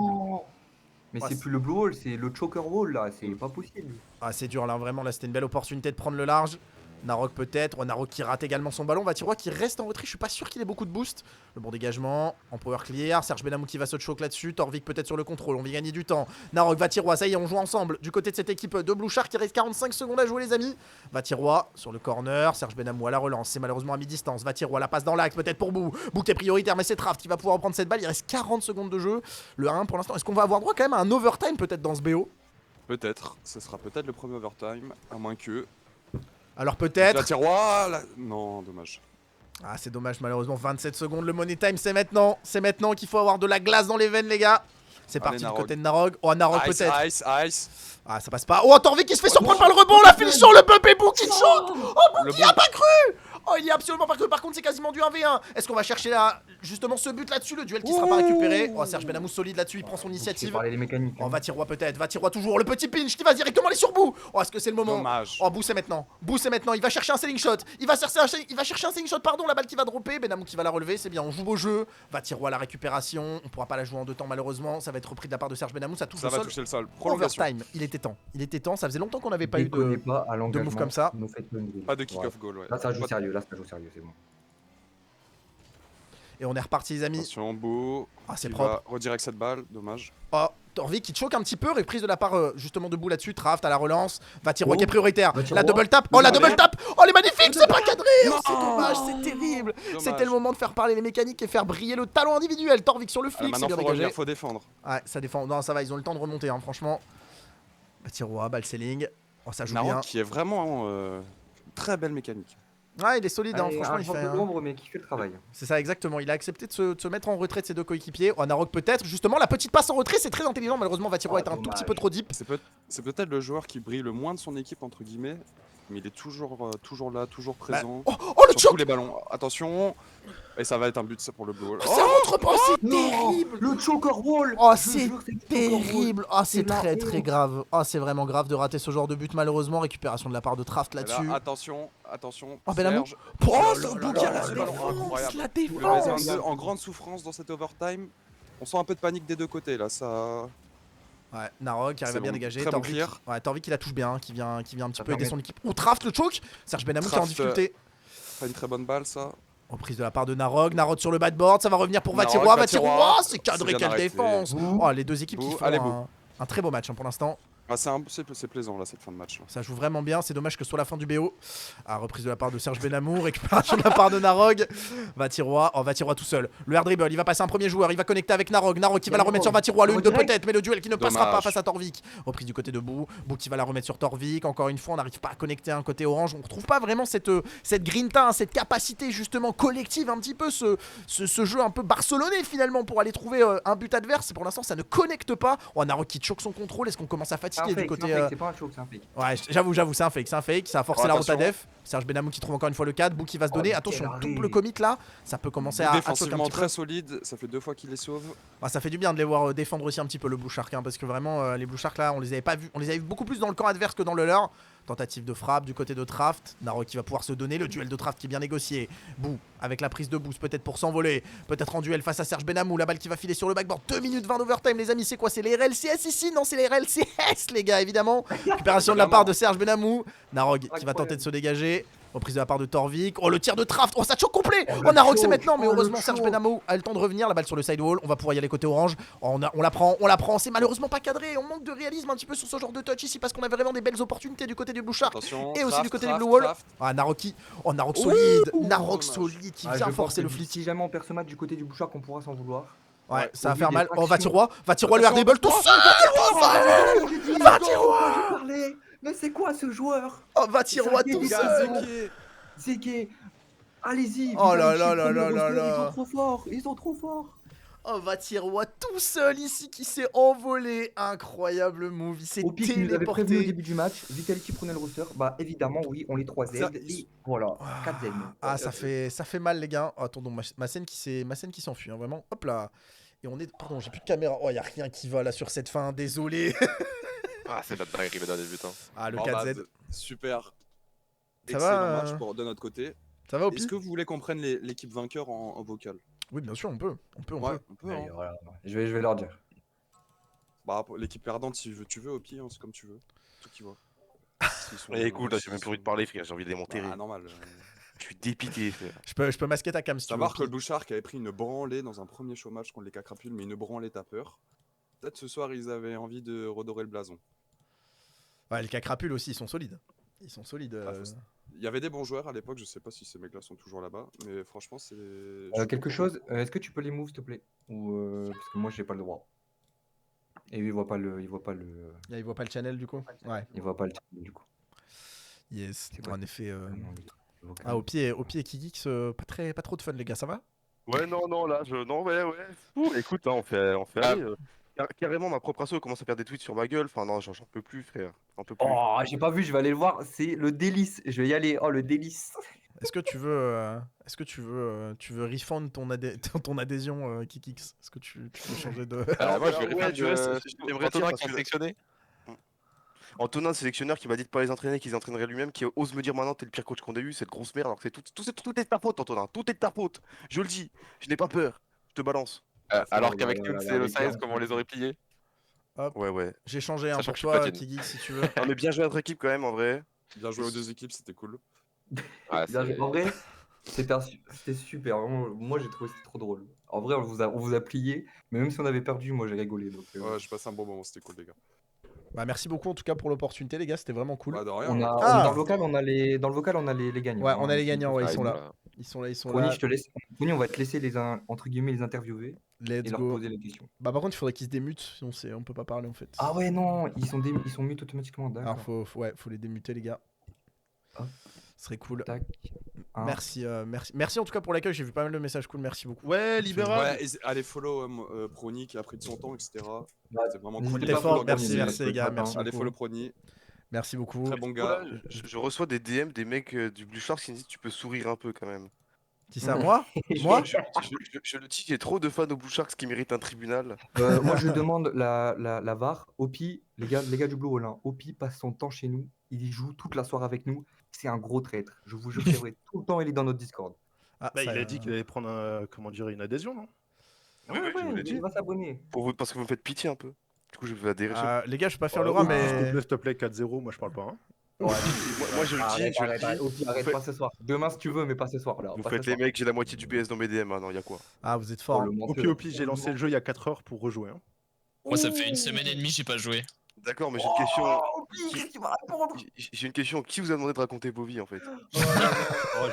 Speaker 3: Mais
Speaker 1: Ouais,
Speaker 3: c'est
Speaker 1: c'est-
Speaker 3: plus le blue wall, c'est le choker wall là, c'est pas possible.
Speaker 1: Ah, c'est dur là, vraiment. Là, c'était une belle opportunité de prendre le large. Narok peut-être. Oh, Narok qui rate également son ballon. Vatiroy qui reste en retrait. Je suis pas sûr qu'il ait beaucoup de boost. Le bon dégagement. En power clear. Serge Benamou qui va se choke là-dessus. Torvik peut-être sur le contrôle. On va gagner du temps. Narok, Vatiroy. Ça y est, on joue ensemble. Du côté de cette équipe de Blue Shark, il reste 45 secondes à jouer, les amis. Vatiroy sur le corner. Serge Benamou à la relance. C'est malheureusement à mi-distance. Vatiroy la passe dans l'axe. Peut-être pour Bou. Bou qui est prioritaire, mais c'est Traft qui va pouvoir reprendre cette balle. Il reste 40 secondes de jeu. Le 1 pour l'instant. Est-ce qu'on va avoir droit quand même à un overtime peut-être dans ce BO?
Speaker 4: Peut-être, ce sera peut-être le premier overtime, à moins que.
Speaker 1: Alors peut-être.
Speaker 4: La tiroir, non, dommage.
Speaker 1: Ah, c'est dommage, malheureusement. 27 secondes. Le money time, c'est maintenant. C'est maintenant qu'il faut avoir de la glace dans les veines, les gars. C'est
Speaker 4: Allez,
Speaker 1: parti du
Speaker 4: Narog.
Speaker 1: côté de Narog. Oh, Narog
Speaker 4: Ice,
Speaker 1: peut-être.
Speaker 4: ice, ice.
Speaker 1: Ah, ça passe pas. Oh, Torvik qui se fait surprendre par le rebond. La finition, le bump et Bou qui shot. Oh, Bou
Speaker 4: Le
Speaker 1: qui a pas cru. Oh, il y a absolument pas que. Par contre, c'est quasiment du 1v1. Est-ce qu'on va chercher là, justement ce but là-dessus, le duel qui sera pas récupéré? Oh, Serge Benamou solide là-dessus, il prend son initiative.
Speaker 3: Parler les mécaniques.
Speaker 1: Oh, Vatirois peut-être, Vatirois toujours, le petit pinch qui va directement aller sur Bou. Oh, est-ce que c'est le moment?
Speaker 4: Dommage.
Speaker 1: Oh, Bou c'est maintenant, il va chercher un selling shot, il va chercher un selling shot, pardon, la balle qui va dropper, Benamou qui va la relever, c'est bien, on joue beau jeu. Vatirois la récupération, on pourra pas la jouer en 2 temps malheureusement, ça va être repris de la part de Serge Benamou, ça touche
Speaker 4: Ça
Speaker 1: le
Speaker 4: va
Speaker 1: sol.
Speaker 4: toucher le sol. Prolongation.
Speaker 1: Overtime, il était temps, ça faisait longtemps qu'on n'avait pas eu
Speaker 3: Déconnez
Speaker 1: de...
Speaker 3: pas à l'engagement,
Speaker 1: move comme ça.
Speaker 3: ne faites pas une grille.
Speaker 4: Pas de kick
Speaker 3: Voilà.
Speaker 4: off goal, ouais.
Speaker 3: Là, ça joue
Speaker 4: Pas de-
Speaker 3: sérieux, c'est bon.
Speaker 1: Et on est reparti les amis.
Speaker 4: Attention, beau.
Speaker 1: Ah, c'est
Speaker 4: Il
Speaker 1: propre.
Speaker 4: va redirect cette balle, dommage.
Speaker 1: Oh, Torvik qui choque un petit peu, reprise de la part justement de Bou là-dessus, Traft à la relance, Vatirois
Speaker 3: Oh,
Speaker 1: qui est prioritaire,
Speaker 3: Vatirois.
Speaker 1: la double tap, oh la double tap, oh elle est magnifique, c'est pas cadré, oh,
Speaker 4: Non.
Speaker 1: c'est dommage, c'est terrible.
Speaker 4: Dommage.
Speaker 1: C'était le moment de faire parler les mécaniques et faire briller le talent individuel. Torvik sur le
Speaker 4: Ah,
Speaker 1: flic, c'est
Speaker 4: maintenant,
Speaker 1: bien
Speaker 4: faut
Speaker 1: dégagé.
Speaker 4: revenir, faut défendre.
Speaker 1: Ouais, ça défend, non ça va, ils ont le temps de remonter hein, franchement. Vatirois, balle selling, oh ça joue bien.
Speaker 4: Narok qui est vraiment très belle mécanique.
Speaker 1: Ouais, il est solide, hein,
Speaker 3: Allez,
Speaker 1: franchement
Speaker 3: un
Speaker 1: il
Speaker 3: joueur
Speaker 1: fait...
Speaker 3: de
Speaker 1: hein.
Speaker 3: l'ombre, mais qui fait le travail.
Speaker 1: C'est ça exactement, il a accepté de se mettre en retrait de ses deux coéquipiers. Oh Narok peut-être, justement la petite passe en retrait c'est très intelligent, malheureusement Vatirois est un tout
Speaker 3: dommage.
Speaker 1: petit peu trop deep.
Speaker 4: C'est peut-être le joueur qui brille le moins de son équipe, entre guillemets. Mais il est toujours là, toujours présent.
Speaker 1: Oh, oh le
Speaker 4: sur
Speaker 1: choc.
Speaker 4: tous les ballons. Attention. Et ça va être un but ça pour le blue.
Speaker 1: Ça rentre pas, c'est
Speaker 3: Non,
Speaker 1: terrible.
Speaker 3: le choker wall.
Speaker 1: Oh,
Speaker 3: Je
Speaker 1: c'est
Speaker 3: jure, le choker wall.
Speaker 1: terrible. Ah, c'est
Speaker 3: C'est la
Speaker 1: très très
Speaker 3: honte.
Speaker 1: grave. Ah, c'est vraiment grave de rater ce genre de but malheureusement. Récupération de la part de Traft
Speaker 4: Et là,
Speaker 1: là-dessus.
Speaker 4: attention.
Speaker 1: Oh, Benamou.
Speaker 4: Serge.
Speaker 1: Oh,
Speaker 4: c'est
Speaker 1: là
Speaker 4: Bou
Speaker 1: là
Speaker 4: qui a
Speaker 1: là
Speaker 4: lancé le
Speaker 1: là,
Speaker 4: ballon, incroyable.
Speaker 1: la
Speaker 4: Le
Speaker 1: défense.
Speaker 4: BZ en grande souffrance dans cet overtime. On sent un peu de panique des deux côtés là. Ça.
Speaker 1: Ouais, Narok qui arrive
Speaker 4: C'est
Speaker 1: à bien
Speaker 4: bon.
Speaker 1: dégager.
Speaker 4: Très bon
Speaker 1: Torvik,
Speaker 4: clear.
Speaker 1: ouais, Torvik qui la touche bien, qui vient un petit peu aider
Speaker 3: permet-
Speaker 1: son équipe. Oh, Traft le choke. Serge Benamou qui est en
Speaker 4: Traft,
Speaker 1: difficulté.
Speaker 4: Pas une très bonne balle ça.
Speaker 1: Reprise de la part de Narok. Narok sur le bas de board. Ça va revenir pour
Speaker 4: Narok,
Speaker 1: Vatirois.
Speaker 4: Vatirois.
Speaker 1: Vatirois, c'est cadré,
Speaker 4: C'est bien
Speaker 1: quelle
Speaker 4: arrêté.
Speaker 1: défense.
Speaker 3: Bou.
Speaker 1: Oh, les deux équipes qui
Speaker 4: Bou.
Speaker 1: font
Speaker 4: Allez, Bou.
Speaker 1: un très beau match hein, pour l'instant.
Speaker 4: Ah, c'est plaisant là cette fin de match. Là.
Speaker 1: Ça joue vraiment bien, c'est dommage que ce soit la fin du BO. Ah, reprise de la part de Serge Benamou, récupération de la part de Narog. Vatirois, oh Vatirois tout seul. Le air dribble, il va passer un premier joueur, il va connecter avec Narog. Narog qui va la remettre sur Vatirois, le 1-2
Speaker 3: Direct.
Speaker 1: peut-être, mais le duel qui ne passera pas
Speaker 4: Dommage.
Speaker 1: face à Torvik. Reprise du côté de Bou, Bou qui va la remettre sur Torvik. Encore une fois, on n'arrive pas à connecter un côté orange. On retrouve pas vraiment cette grinta, hein, cette capacité justement collective, un petit peu ce jeu un peu barcelonais finalement pour aller trouver un but adverse. Pour l'instant, ça ne connecte pas. Oh, Narog qui choque son contrôle, est-ce qu'on commence à
Speaker 3: C'est un
Speaker 1: fatiguer du
Speaker 3: fake,
Speaker 1: côté.
Speaker 3: c'est pas un choke, c'est un fake.
Speaker 1: Ouais, j'avoue, c'est un fake, ça a forcé
Speaker 4: Oh,
Speaker 1: la route à
Speaker 4: attention.
Speaker 1: def. Serge Benamou qui trouve encore une fois le 4, Bou qui va se
Speaker 3: Oh,
Speaker 1: donner.
Speaker 3: mais
Speaker 1: Attention,
Speaker 3: quel
Speaker 1: double
Speaker 3: arrêt.
Speaker 1: commit là, ça peut commencer à choquer un
Speaker 4: Défensivement
Speaker 1: petit peu.
Speaker 4: très solide, ça fait 2 fois qu'il les sauve.
Speaker 1: Ah, ça fait du bien de les voir défendre aussi un petit peu le Blue Shark, hein, parce que vraiment les Blue Shark là, on les avait pas vus, on les avait vus beaucoup plus dans le camp adverse que dans le leur. Tentative de frappe du côté de Traft, Narok qui va pouvoir se donner, le duel de Traft qui est bien négocié. Bou avec la prise de boost peut-être pour s'envoler, peut-être en duel face à Serge Benamou, la balle qui va filer sur le backboard. 2 minutes 20 d'overtime les amis, c'est quoi? C'est les RLCS ici? Non, c'est les RLCS les gars évidemment. Récupération de la part de Serge Benamou, Narog qui va tenter de se dégager. Reprise de la part de Torvik. Oh, le tir de Traft. Oh, ça choque complet. Oh, Narok, c'est maintenant. Mais heureusement, Serge Benamou a le temps de revenir. La balle sur le sidewall. On va pouvoir y aller côté orange. Oh, on la prend. C'est malheureusement pas cadré. On manque de réalisme un petit peu sur ce genre de touch ici parce qu'on avait vraiment des belles opportunités du côté du Blue Shark.
Speaker 4: Attention.
Speaker 1: Et aussi
Speaker 4: Traft,
Speaker 1: du côté
Speaker 4: Traft,
Speaker 1: du Blue Wall.
Speaker 4: Traft.
Speaker 1: Ah, Naroki. Oh, Narok solide. Narok
Speaker 4: dommage.
Speaker 1: solide qui
Speaker 3: Ah,
Speaker 1: vient
Speaker 3: je
Speaker 1: forcer le
Speaker 3: pense que
Speaker 1: flick.
Speaker 3: Si jamais on perd ce match du côté du bouchard, qu'on pourra s'en vouloir.
Speaker 1: Ouais, ça va
Speaker 3: au
Speaker 1: faire
Speaker 3: vu
Speaker 1: mal.
Speaker 3: des
Speaker 1: Oh,
Speaker 3: fractions.
Speaker 1: Vatirois le air dribble tout seul.
Speaker 3: Vatirois. Mais c'est quoi ce joueur?
Speaker 1: Oh, Vatirois tout
Speaker 3: Il a
Speaker 1: seul.
Speaker 3: Zeke. Zeke. Allez-y.
Speaker 1: Oh là
Speaker 3: Vitality,
Speaker 1: là là
Speaker 3: premier
Speaker 1: là là
Speaker 3: roster,
Speaker 1: là.
Speaker 3: Ils sont trop forts. Ils sont trop forts.
Speaker 1: Oh, Vatirois tout seul ici qui s'est envolé. Incroyable move. Il s'est
Speaker 3: Au pire, il nous avait prévenu au
Speaker 1: téléporté.
Speaker 3: début du match. Vitality prenait le roster. Bah évidemment, oui, on les 3 Z.
Speaker 4: Ça-
Speaker 3: Et voilà, 4 Z.
Speaker 1: Ah, ça fait mal, les gars. Oh, attendons, ma scène qui s'enfuit, hein, vraiment. Hop là. Et on est. Pardon, j'ai plus de caméra. Oh, y a rien qui va là sur cette fin. Désolé.
Speaker 5: Ah, c'est la dinguerie, mais dans les buts. Hein.
Speaker 1: Ah, le
Speaker 4: Oh,
Speaker 1: 4Z.
Speaker 4: bah, super.
Speaker 1: Ça
Speaker 4: Excellent
Speaker 1: va,
Speaker 4: match de notre côté.
Speaker 1: Ça va au
Speaker 4: Est-ce
Speaker 1: pire?
Speaker 4: que vous voulez qu'on prenne l'équipe vainqueur en vocal?
Speaker 1: Oui, bien sûr, on peut. On peut.
Speaker 4: Ouais, on peut.
Speaker 3: Allez,
Speaker 4: Hein.
Speaker 3: voilà. Je vais leur dire.
Speaker 4: Bah, pour l'équipe perdante, si tu veux, au pire, hein, c'est comme tu veux. Tout qui va. S'ils sont-
Speaker 2: Et écoute, là, j'ai même plus envie de parler, frère. J'ai envie de les monter.
Speaker 4: Ah, normal.
Speaker 2: Je suis dépité, frère.
Speaker 1: Je peux masquer ta cam si tu veux.
Speaker 4: Savoir que le Blue Shark avait pris une branlée dans un premier show match contre les Cacrapules, mais une branlée t'a peur. Peut-être ce soir, ils avaient envie de redorer le blason.
Speaker 1: Ouais, les cacrapules aussi, ils sont solides. Ils sont solides.
Speaker 4: Ah, Il y avait des bons joueurs à l'époque, je sais pas si ces mecs-là sont toujours là-bas, mais franchement, c'est.
Speaker 3: Quelque chose, est-ce que tu peux les move s'il te plaît? Ou parce que moi j'ai pas le droit. Et lui il voit pas le.
Speaker 1: Il voit pas le channel du coup. Ouais.
Speaker 3: Il voit pas le du coup.
Speaker 1: Yes.
Speaker 3: C'est quoi
Speaker 1: En effet.
Speaker 3: Vocal.
Speaker 1: Ah, au pied Kikix, pas trop de fun, les gars, ça va?
Speaker 2: Ouais, non, là, non, ouais. Ouh, écoute, hein, on fait
Speaker 5: Ah.
Speaker 2: aller, carrément, ma propre asso commence à faire des tweets sur ma gueule. Enfin, non, j'en peux plus, frère. J'en peux plus.
Speaker 3: Oh, j'ai pas vu, je vais aller le voir. C'est le délice. Je vais y aller. Oh, le délice.
Speaker 1: est-ce que tu veux refund ton adhésion Kikix? Est-ce que tu veux changer de.
Speaker 5: Moi, je vais
Speaker 2: ouais, du reste,
Speaker 5: répondre
Speaker 2: j'aimerais
Speaker 5: Antonin
Speaker 2: dire
Speaker 5: qui est
Speaker 2: parce que
Speaker 5: sélectionné.
Speaker 2: Antonin, sélectionneur qui m'a dit de pas les entraîner, qu'ils entraîneraient lui-même, qui ose me dire maintenant t'es le pire coach qu'on a eu, cette grosse merde, alors que tout est de ta faute, Antonin, tout est de ta faute. Je le dis, je n'ai pas peur, je te balance.
Speaker 5: Alors qu'avec nous,
Speaker 3: là,
Speaker 5: c'est le
Speaker 3: les gars,
Speaker 5: size, comment on les aurait pliés.
Speaker 1: Hop,
Speaker 2: Ouais.
Speaker 1: j'ai changé un
Speaker 5: Sachant
Speaker 1: pour
Speaker 5: que je suis
Speaker 1: toi,
Speaker 5: platine.
Speaker 1: Kikix, si tu veux.
Speaker 2: Non, mais bien joué à notre équipe quand même, en vrai.
Speaker 4: Bien joué aux deux équipes, c'était cool.
Speaker 5: Ouais,
Speaker 3: Bien joué.
Speaker 5: c'est-
Speaker 3: En vrai, c'était super. Vraiment, moi, j'ai trouvé que c'était trop drôle. En vrai, on vous a plié, mais même si on avait perdu, moi, j'ai rigolé. Donc,
Speaker 4: Ouais, j'ai passé un bon moment, c'était cool, les gars.
Speaker 1: Bah, merci beaucoup en tout cas pour l'opportunité, les gars, c'était vraiment cool.
Speaker 4: Bah, de rien.
Speaker 1: Ah.
Speaker 3: dans le vocal, dans le vocal, on a les gagnants.
Speaker 1: Ouais,
Speaker 3: hein,
Speaker 1: on a les
Speaker 3: aussi.
Speaker 1: gagnants, ouais, ils
Speaker 5: Ah,
Speaker 1: sont là.
Speaker 5: voilà.
Speaker 1: Ils sont là, ils sont
Speaker 3: Prony,
Speaker 1: là.
Speaker 3: je te laisse. Prony, on va te laisser entre guillemets les interviewer
Speaker 1: Let's
Speaker 3: et leur
Speaker 1: go.
Speaker 3: poser les questions.
Speaker 1: Bah, par contre, il faudrait qu'ils se démutent, sinon on peut pas parler en fait.
Speaker 3: Ah ouais, non, ils sont mute automatiquement,
Speaker 1: Alors,
Speaker 3: d'accord.
Speaker 1: faut les démuter, les gars.
Speaker 3: Hop.
Speaker 1: Ce serait cool.
Speaker 3: Tac. Un.
Speaker 1: Merci en tout cas pour l'accueil, j'ai vu pas mal de messages cool, merci beaucoup.
Speaker 6: Ouais, libérable.
Speaker 4: Ouais, allez follow Prony qui a pris de son temps, etc.
Speaker 3: Ouais,
Speaker 4: C'est vraiment
Speaker 3: n'hésitez
Speaker 4: cool.
Speaker 1: T'es
Speaker 3: pas à
Speaker 1: fort,
Speaker 3: follow
Speaker 1: merci,
Speaker 3: Prony,
Speaker 1: merci les gars,
Speaker 3: ce matin.
Speaker 1: merci
Speaker 4: Allez
Speaker 1: beaucoup.
Speaker 4: follow Prony,
Speaker 1: Merci beaucoup.
Speaker 4: très bon gars.
Speaker 2: Je reçois des DM des mecs du Blue Shark qui me disent tu peux sourire un peu quand même.
Speaker 1: Qui ça, moi Moi
Speaker 2: Je le dis, j'ai trop de fans au Blue Sharks qui méritent un tribunal.
Speaker 3: Moi, je demande la VAR. Opi, les gars du Blue Hole, hein. Opi passe son temps chez nous. Il y joue toute la soirée avec nous. C'est un gros traître. Je vous jure, c'est vrai. Tout le temps, il est dans notre Discord.
Speaker 1: Ah,
Speaker 6: Bah,
Speaker 1: ça,
Speaker 6: il a dit qu'il allait prendre une adhésion, non?
Speaker 2: Oui, je vous l'ai dit.
Speaker 3: il va s'abonner.
Speaker 2: Parce que vous me faites pitié un peu. Du coup, je vais adhérer.
Speaker 1: Les gars, je vais pas faire le rat,
Speaker 6: S'il te
Speaker 1: mais.
Speaker 6: plaît, s'il te plaît, 4-0, moi je parle pas. Hein.
Speaker 2: Moi, je le dis,
Speaker 3: Opi, arrête pas ce soir. Demain, si tu veux, mais pas ce soir. Là,
Speaker 2: Vous
Speaker 3: pas
Speaker 2: faites
Speaker 3: ce
Speaker 2: les
Speaker 3: soir.
Speaker 2: mecs, j'ai la moitié du PS dans mes DM, non, y a quoi?
Speaker 1: Ah, vous êtes
Speaker 3: Oh,
Speaker 1: fort.
Speaker 3: le
Speaker 1: hein.
Speaker 3: menteur.
Speaker 6: Opi, j'ai lancé le jeu il y a 4 heures pour rejouer. Hein.
Speaker 7: Moi, ça fait une semaine et demie, j'ai pas joué.
Speaker 2: D'accord, mais j'ai une question.
Speaker 3: Opi, qu'est-ce que tu vas répondre?
Speaker 2: J'ai une question. Qui vous a demandé de raconter vos vies en fait?
Speaker 6: Oh,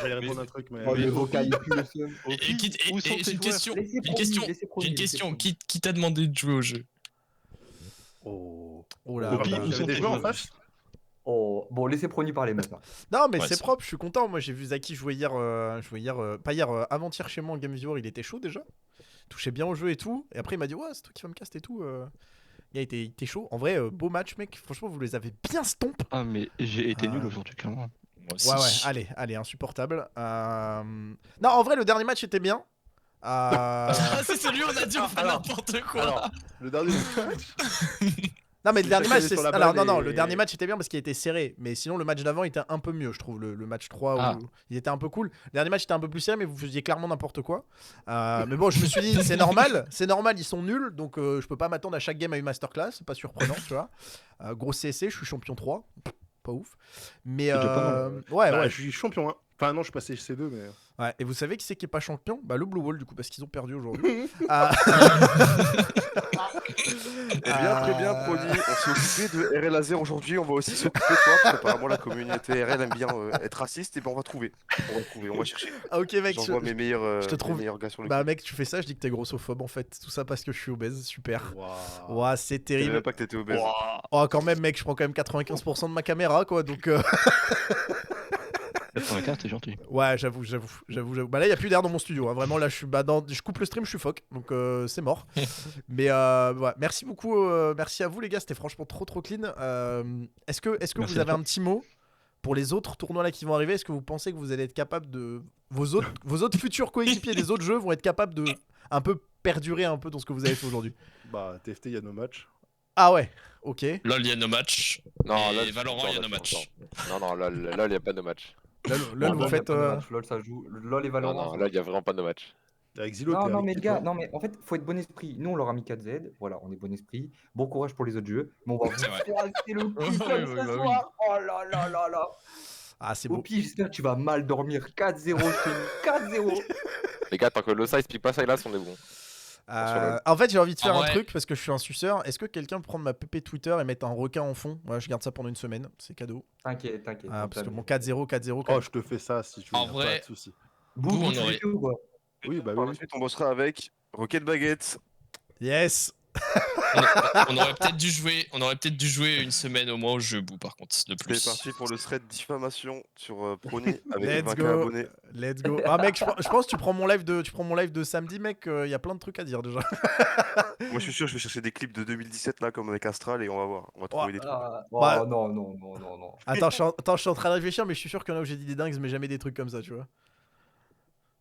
Speaker 6: j'allais répondre à un truc, mais.
Speaker 3: Oh, le vocal, il pue le seum.
Speaker 6: Où sont tes
Speaker 7: J'ai une
Speaker 6: joueurs
Speaker 7: question.
Speaker 3: Laissez
Speaker 7: Une
Speaker 3: Prony,
Speaker 7: question.
Speaker 3: laissez Prony,
Speaker 7: J'ai une
Speaker 3: laissez
Speaker 7: question.
Speaker 3: Prony.
Speaker 7: Qui t'a demandé de jouer au jeu?
Speaker 6: Oh.
Speaker 1: Oh là
Speaker 6: Opi,
Speaker 1: là.
Speaker 6: vous avez des joueurs en face?
Speaker 3: Oh, bon, laissez Prony parler maintenant.
Speaker 1: Non, mais
Speaker 7: Ouais,
Speaker 1: c'est
Speaker 7: ça.
Speaker 1: propre, je suis content. Moi, j'ai vu Zaki jouer hier. Pas hier, avant-hier chez moi en Game Viewer, il était chaud déjà. Il touchait bien au jeu et tout. Et après, il m'a dit, ouais, c'est toi qui vas me caster et tout. Il était chaud. En vrai, beau match, mec. Franchement, vous les avez bien stomp.
Speaker 8: Ah, mais j'ai été nul aujourd'hui, clairement.
Speaker 7: Moi aussi.
Speaker 1: Ouais, allez, insupportable. Non, en vrai, le dernier match était bien.
Speaker 7: Ah, c'est celui où on a dit on fait
Speaker 6: Alors,
Speaker 7: n'importe quoi.
Speaker 6: Alors, le dernier match.
Speaker 1: Non, mais le dernier
Speaker 6: chacun
Speaker 1: match,
Speaker 6: est
Speaker 1: c'est.
Speaker 6: sur la
Speaker 1: Alors,
Speaker 6: balle
Speaker 1: non,
Speaker 6: et-
Speaker 1: le dernier match était bien parce qu'il était serré. Mais sinon, le match d'avant était un peu mieux, je trouve. Le match 3,
Speaker 8: Ah.
Speaker 1: où il était un peu cool. Le dernier match était un peu plus serré, mais vous faisiez clairement n'importe quoi. Mais bon, je me suis dit, c'est normal, ils sont nuls. Donc, je peux pas m'attendre à chaque game à une masterclass. C'est pas surprenant, tu vois. Gros CSC, je suis champion 3. Pas ouf. Mais.
Speaker 8: C'est déjà pas
Speaker 1: Ouais,
Speaker 6: Bah,
Speaker 1: ouais.
Speaker 6: je suis champion. Hein. Enfin, non, je suis passé C2, mais.
Speaker 1: Ouais, et vous savez qui c'est qui est pas champion? Bah le Blue Wall du coup parce qu'ils ont perdu aujourd'hui. Ah.
Speaker 2: Eh bien, très bien, Prony. On s'est occupé de RL Laser aujourd'hui. On va aussi s'occuper de toi. Parce qu'apparemment, la communauté RL aime bien être raciste. Et ben, on va trouver. On va chercher.
Speaker 1: Ah, ok mec,
Speaker 2: J'envoie mes meilleurs,
Speaker 1: je te trouve-
Speaker 2: mes meilleurs gars sur le
Speaker 1: bah
Speaker 2: coup.
Speaker 1: mec tu fais ça, je dis que t'es grossophobe en fait. Tout ça parce que je suis obèse, super.
Speaker 6: Waouh.
Speaker 1: Ouah, c'est
Speaker 2: Je savais
Speaker 1: terrible.
Speaker 2: même pas que t'étais obèse.
Speaker 1: Oh quand même mec, je prends quand même 95% de ma caméra quoi, donc
Speaker 8: 95, t'es gentil.
Speaker 1: ouais j'avoue. Bah là y a plus d'air dans mon studio, hein. Vraiment là je suis je coupe le stream, je suis fuck, donc c'est mort. Mais ouais, merci beaucoup, merci à vous les gars, c'était franchement trop clean. Est-ce que
Speaker 8: Merci
Speaker 1: vous
Speaker 8: à
Speaker 1: avez
Speaker 8: toi.
Speaker 1: un petit mot pour les autres tournois là qui vont arriver? Est-ce que vous pensez que vous allez être capable de vos autres futurs coéquipiers des autres jeux vont être capables de un peu perdurer un peu dans ce que vous avez fait aujourd'hui?
Speaker 6: Bah, TFT, il y a nos matchs.
Speaker 1: Ah ouais, ok.
Speaker 7: LOL, il y a nos matchs.
Speaker 5: Non,
Speaker 7: Et
Speaker 5: là,
Speaker 7: Valorant, il y a nos matchs.
Speaker 5: Non, là, il n'y a pas de match.
Speaker 1: LOL, vous faites.
Speaker 3: LOL, ça joue. LOL et
Speaker 5: Non,
Speaker 3: Valorant.
Speaker 5: non, là, il n'y a vraiment pas de match.
Speaker 6: Avec Zilo,
Speaker 3: Non,
Speaker 6: t'es
Speaker 3: non,
Speaker 6: avec
Speaker 3: mais
Speaker 6: qui,
Speaker 3: les gars,
Speaker 6: toi
Speaker 3: non, mais en fait, faut être bon esprit. Nous, on leur a mis 4Z. Voilà, on est bon esprit. Bon courage pour les autres jeux. Mais on va
Speaker 7: C'est vrai.
Speaker 3: vous casser le cul
Speaker 7: Ouais,
Speaker 3: comme
Speaker 7: ouais,
Speaker 3: ce
Speaker 7: bah oui.
Speaker 3: soir. Oh là là là là.
Speaker 1: Ah, c'est
Speaker 3: Au
Speaker 1: beau.
Speaker 3: pire, j'espère que tu vas mal dormir. 4-0, je fais 4-0.
Speaker 5: Les gars, tant que le size pique pas ça, là, on est bon.
Speaker 1: En fait, j'ai envie de faire
Speaker 7: En
Speaker 1: un
Speaker 7: vrai-
Speaker 1: truc parce que je suis un suceur. Est-ce que quelqu'un peut prendre ma PP Twitter et mettre un requin en fond? Moi, je garde ça pendant une semaine. C'est cadeau.
Speaker 3: T'inquiète.
Speaker 1: Parce que mon 4-0, 4-0.
Speaker 6: Oh, je te fais ça si tu veux.
Speaker 7: En
Speaker 6: pas
Speaker 7: vrai-
Speaker 6: de soucis.
Speaker 3: Boum,
Speaker 7: on
Speaker 3: tu
Speaker 7: aurait-
Speaker 3: fais tout, quoi.
Speaker 6: Oui, bah
Speaker 2: Par
Speaker 6: oui.
Speaker 2: la suite, on bossera avec Rocket Baguette,
Speaker 1: Yes.
Speaker 7: On aurait peut-être dû jouer une semaine au moins au jeu bout par contre, de
Speaker 2: C'est
Speaker 7: plus.
Speaker 2: parti pour le thread diffamation sur Prony avec
Speaker 1: Let's
Speaker 2: 20
Speaker 1: go.
Speaker 2: abonnés.
Speaker 1: Let's go. Ah mec, je pense que tu prends mon live de samedi, mec. Il y a plein de trucs à dire déjà.
Speaker 2: Moi je suis sûr, je vais chercher des clips de 2017 là comme avec Astral et on va voir. On va trouver des trucs.
Speaker 1: Bah-
Speaker 3: non, non, non, non, non.
Speaker 1: Attends, je suis en train de réfléchir, mais je suis sûr qu'il y en a où j'ai dit des dingues, mais jamais des trucs comme ça, tu vois.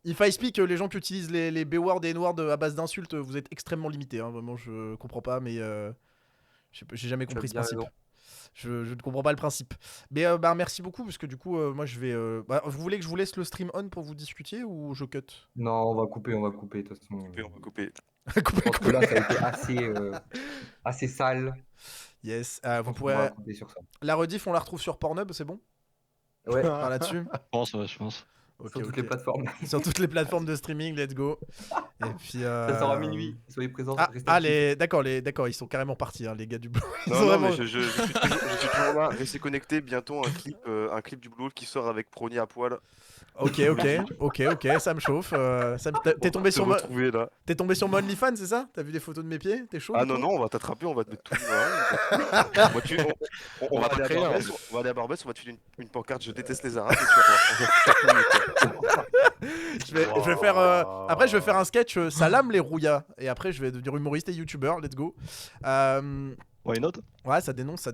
Speaker 1: If I speak, les gens qui utilisent les B-words et N-words à base d'insultes, vous êtes extrêmement limités. Hein. Vraiment, je comprends pas, mais j'ai jamais
Speaker 3: Tu as
Speaker 1: compris ce
Speaker 3: bien
Speaker 1: principe.
Speaker 3: raison.
Speaker 1: Je ne comprends pas le principe. Mais bah, merci beaucoup, parce que du coup, moi je vais. Bah, vous voulez que je vous laisse le stream on pour vous discutiez ou je cut?
Speaker 3: Non, on va couper, de toute façon.
Speaker 2: On va couper.
Speaker 3: Je pense que là, ça a été assez sale.
Speaker 1: Yes.
Speaker 3: Je
Speaker 1: Vous
Speaker 3: pense qu'on
Speaker 1: pourrez.
Speaker 3: va couper sur ça.
Speaker 1: La rediff, on la retrouve sur Pornhub, c'est bon?
Speaker 3: Ouais,
Speaker 1: Par là-dessus?
Speaker 8: Je pense, ouais, je pense.
Speaker 1: Ok,
Speaker 3: sur toutes
Speaker 1: ok.
Speaker 3: les plateformes.
Speaker 1: Sur toutes les plateformes de streaming, let's go. Et puis.
Speaker 3: Ça sort à minuit. Soyez présents.
Speaker 1: Ah,
Speaker 3: restez
Speaker 1: ah,
Speaker 3: actifs.
Speaker 1: d'accord, ils sont carrément partis, hein, les gars du Blue. Ils
Speaker 2: Non,
Speaker 1: sont
Speaker 2: non,
Speaker 1: vraiment-
Speaker 2: mais je suis toujours là. Restez connectés. Bientôt un clip du Blue Hole qui sort avec Prony à poil.
Speaker 1: Ok, ça me chauffe. T'es tombé
Speaker 2: Se
Speaker 1: sur
Speaker 2: retrouver là.
Speaker 1: T'es tombé sur mon OnlyFans, c'est ça? T'as vu des photos de mes pieds? T'es chaud?
Speaker 2: Ah
Speaker 1: du
Speaker 2: non,
Speaker 1: coup
Speaker 2: non, on va t'attraper, on va te mettre tout nu. Voilà. On va
Speaker 5: pas
Speaker 2: aller à
Speaker 5: créer,
Speaker 2: Barbès, on va aller à Barbès, on va te filer une pancarte, je déteste les Arabes. Et tu vas voir.
Speaker 1: je vais faire. Après, je vais faire un sketch Salam les rouillas. Et après, je vais devenir humoriste et youtubeur. Let's go.
Speaker 8: Why not?
Speaker 1: Ouais, ça dénonce.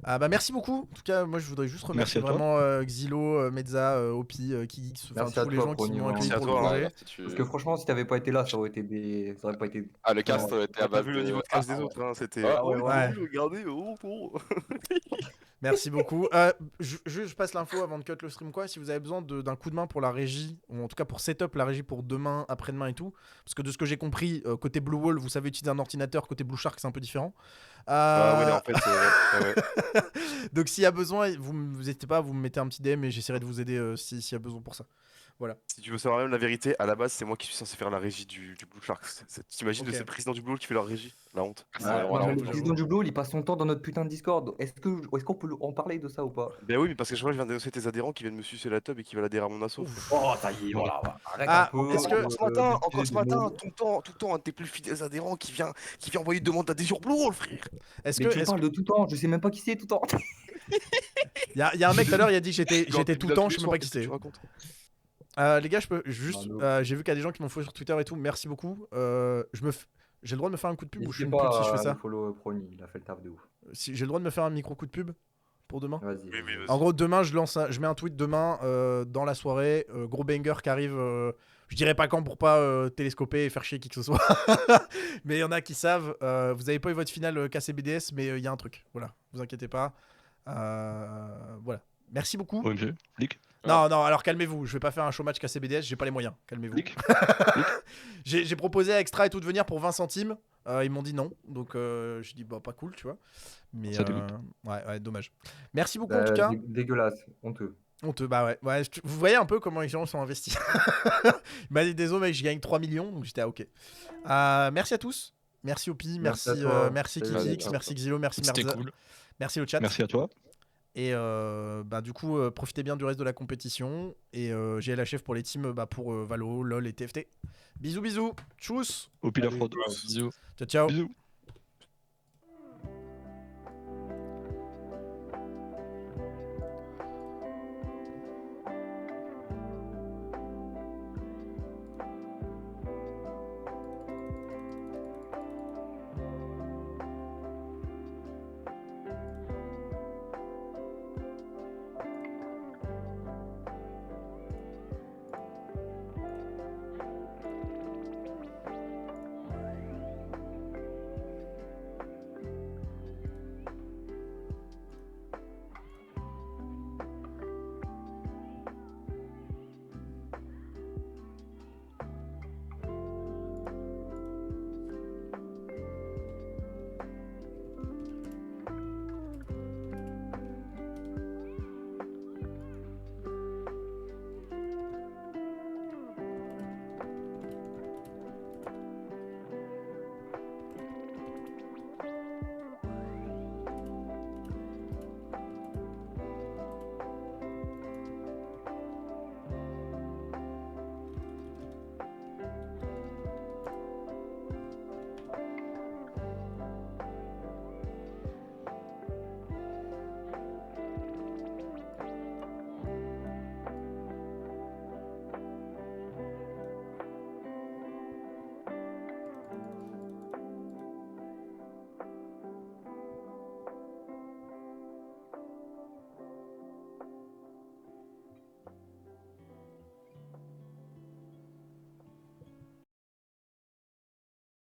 Speaker 1: Bah, merci beaucoup. En tout cas, moi, je voudrais juste remercier
Speaker 8: Merci à toi.
Speaker 1: vraiment Xilo, Mezza, Opi, Kix, enfin
Speaker 3: Merci à
Speaker 1: tous les
Speaker 3: toi,
Speaker 1: gens qui
Speaker 3: Prony,
Speaker 1: m'ont
Speaker 3: vraiment.
Speaker 1: accueilli
Speaker 2: Merci à
Speaker 1: pour le
Speaker 2: toi, hein.
Speaker 1: projet.
Speaker 3: Parce que franchement, si t'avais pas été là, ça aurait pas été.
Speaker 5: Ah, le cast
Speaker 3: Ouais.
Speaker 5: était à
Speaker 2: T'as
Speaker 5: base
Speaker 2: vu le niveau de casse des autres, hein, c'était.
Speaker 5: Ah,
Speaker 2: oh,
Speaker 1: ouais.
Speaker 2: regardez, oh.
Speaker 1: Merci beaucoup. Je passe l'info avant de cut le stream quoi. Si vous avez besoin d'un coup de main pour la régie, ou en tout cas pour setup la régie pour demain, après-demain et tout, parce que de ce que j'ai compris, côté Blue Wall, vous savez utiliser un ordinateur, côté Blue Shark c'est un peu différent.
Speaker 2: Ah ouais, en fait, ouais.
Speaker 1: Donc s'il y a besoin, vous n'hésitez pas, vous me mettez un petit DM et j'essaierai de vous aider s'il y a besoin pour ça. Voilà.
Speaker 2: Si tu veux savoir même la vérité, à la base, c'est moi qui suis censé faire la régie du Blue Shark. T'imagines
Speaker 1: Ok.
Speaker 2: de ces présidents du Blue Hole qui fait leur régie? La honte.
Speaker 5: Ah,
Speaker 3: Ouais,
Speaker 5: voilà,
Speaker 3: mais le
Speaker 1: j'avoue.
Speaker 3: président du Blue, il passe son temps dans notre putain de Discord. Est-ce qu'on peut en parler de ça ou pas?
Speaker 2: Ben oui, mais parce que je crois que je viens de dénoncer tes adhérents qui viennent me sucer la tub et qui veulent adhérer à mon assaut.
Speaker 3: Oh, ça y est, voilà. Arrête
Speaker 1: Ah,
Speaker 3: un peu.
Speaker 1: est-ce que-
Speaker 2: Encore ce matin, tout le temps, un de tes plus fidèles adhérents qui vient envoyer une demande d'adhésion Blue Hole, frère.
Speaker 1: Est-ce
Speaker 3: Mais
Speaker 1: que
Speaker 3: tu parles de tout temps, je sais même pas qui c'est tout temps.
Speaker 1: il y a un mec tout à l'heure, il a dit que j'étais
Speaker 2: Genre,
Speaker 1: tout
Speaker 2: tu
Speaker 1: le temps,
Speaker 2: l'as
Speaker 1: je sais
Speaker 2: tous
Speaker 1: même pas
Speaker 2: les
Speaker 1: qui
Speaker 2: soirs, qu'est-ce que
Speaker 1: c'est.
Speaker 2: tu racontes?
Speaker 1: Les gars, je peux juste. J'ai vu qu'il y a des gens qui m'ont follow sur Twitter et tout. Merci beaucoup. J'ai le droit de me faire un coup de pub ou je fais
Speaker 3: N'hésitez
Speaker 1: une pub si je
Speaker 3: pas
Speaker 1: fais
Speaker 3: à
Speaker 1: ça?
Speaker 3: follow Prony, il a fait le taf de ouf.
Speaker 1: Si j'ai le droit de me faire un micro coup de pub pour demain?
Speaker 3: Vas-y.
Speaker 2: Oui, oui, vas-y.
Speaker 1: En gros, demain, je mets un tweet demain dans la soirée. Gros banger qui arrive. Je dirais pas quand pour pas télescoper et faire chier qui que ce soit. Mais il y en a qui savent. Vous avez pas eu votre finale KCBDS, mais il y a un truc. Voilà, vous inquiétez pas. Voilà. Merci beaucoup.
Speaker 8: OMG, leak.
Speaker 1: Non, alors calmez-vous. Je vais pas faire un show match KCBDS, j'ai pas les moyens. Calmez-vous.
Speaker 8: Leak.
Speaker 1: J'ai proposé à Extra et tout de venir pour 20 centimes. Ils m'ont dit non. Donc je dis bah pas cool, tu vois. Mais
Speaker 8: Ça dégoûte.
Speaker 1: ouais, dommage. Merci beaucoup en tout cas.
Speaker 3: Dégueulasse, honteux.
Speaker 1: Bah ouais. Vous voyez un peu comment les gens sont investis. Il m'a dit désolé mec, je gagne 3 millions. Donc j'étais ok. Merci à tous. Merci Opi,
Speaker 3: Merci
Speaker 1: merci
Speaker 3: à toi.
Speaker 1: merci
Speaker 3: Salut,
Speaker 1: Kikix,
Speaker 3: ciao.
Speaker 1: merci Xilo, merci
Speaker 7: C'était
Speaker 1: Merza.
Speaker 7: cool.
Speaker 1: Merci le chat.
Speaker 8: Merci à toi.
Speaker 1: Et bah, du coup, profitez bien du reste de la compétition. Et j'ai la chef pour les teams pour Valo, LOL et TFT. Bisous. Tchuss.
Speaker 8: Au pile la fraude.
Speaker 7: Bisous.
Speaker 1: Ciao.
Speaker 8: Bisous.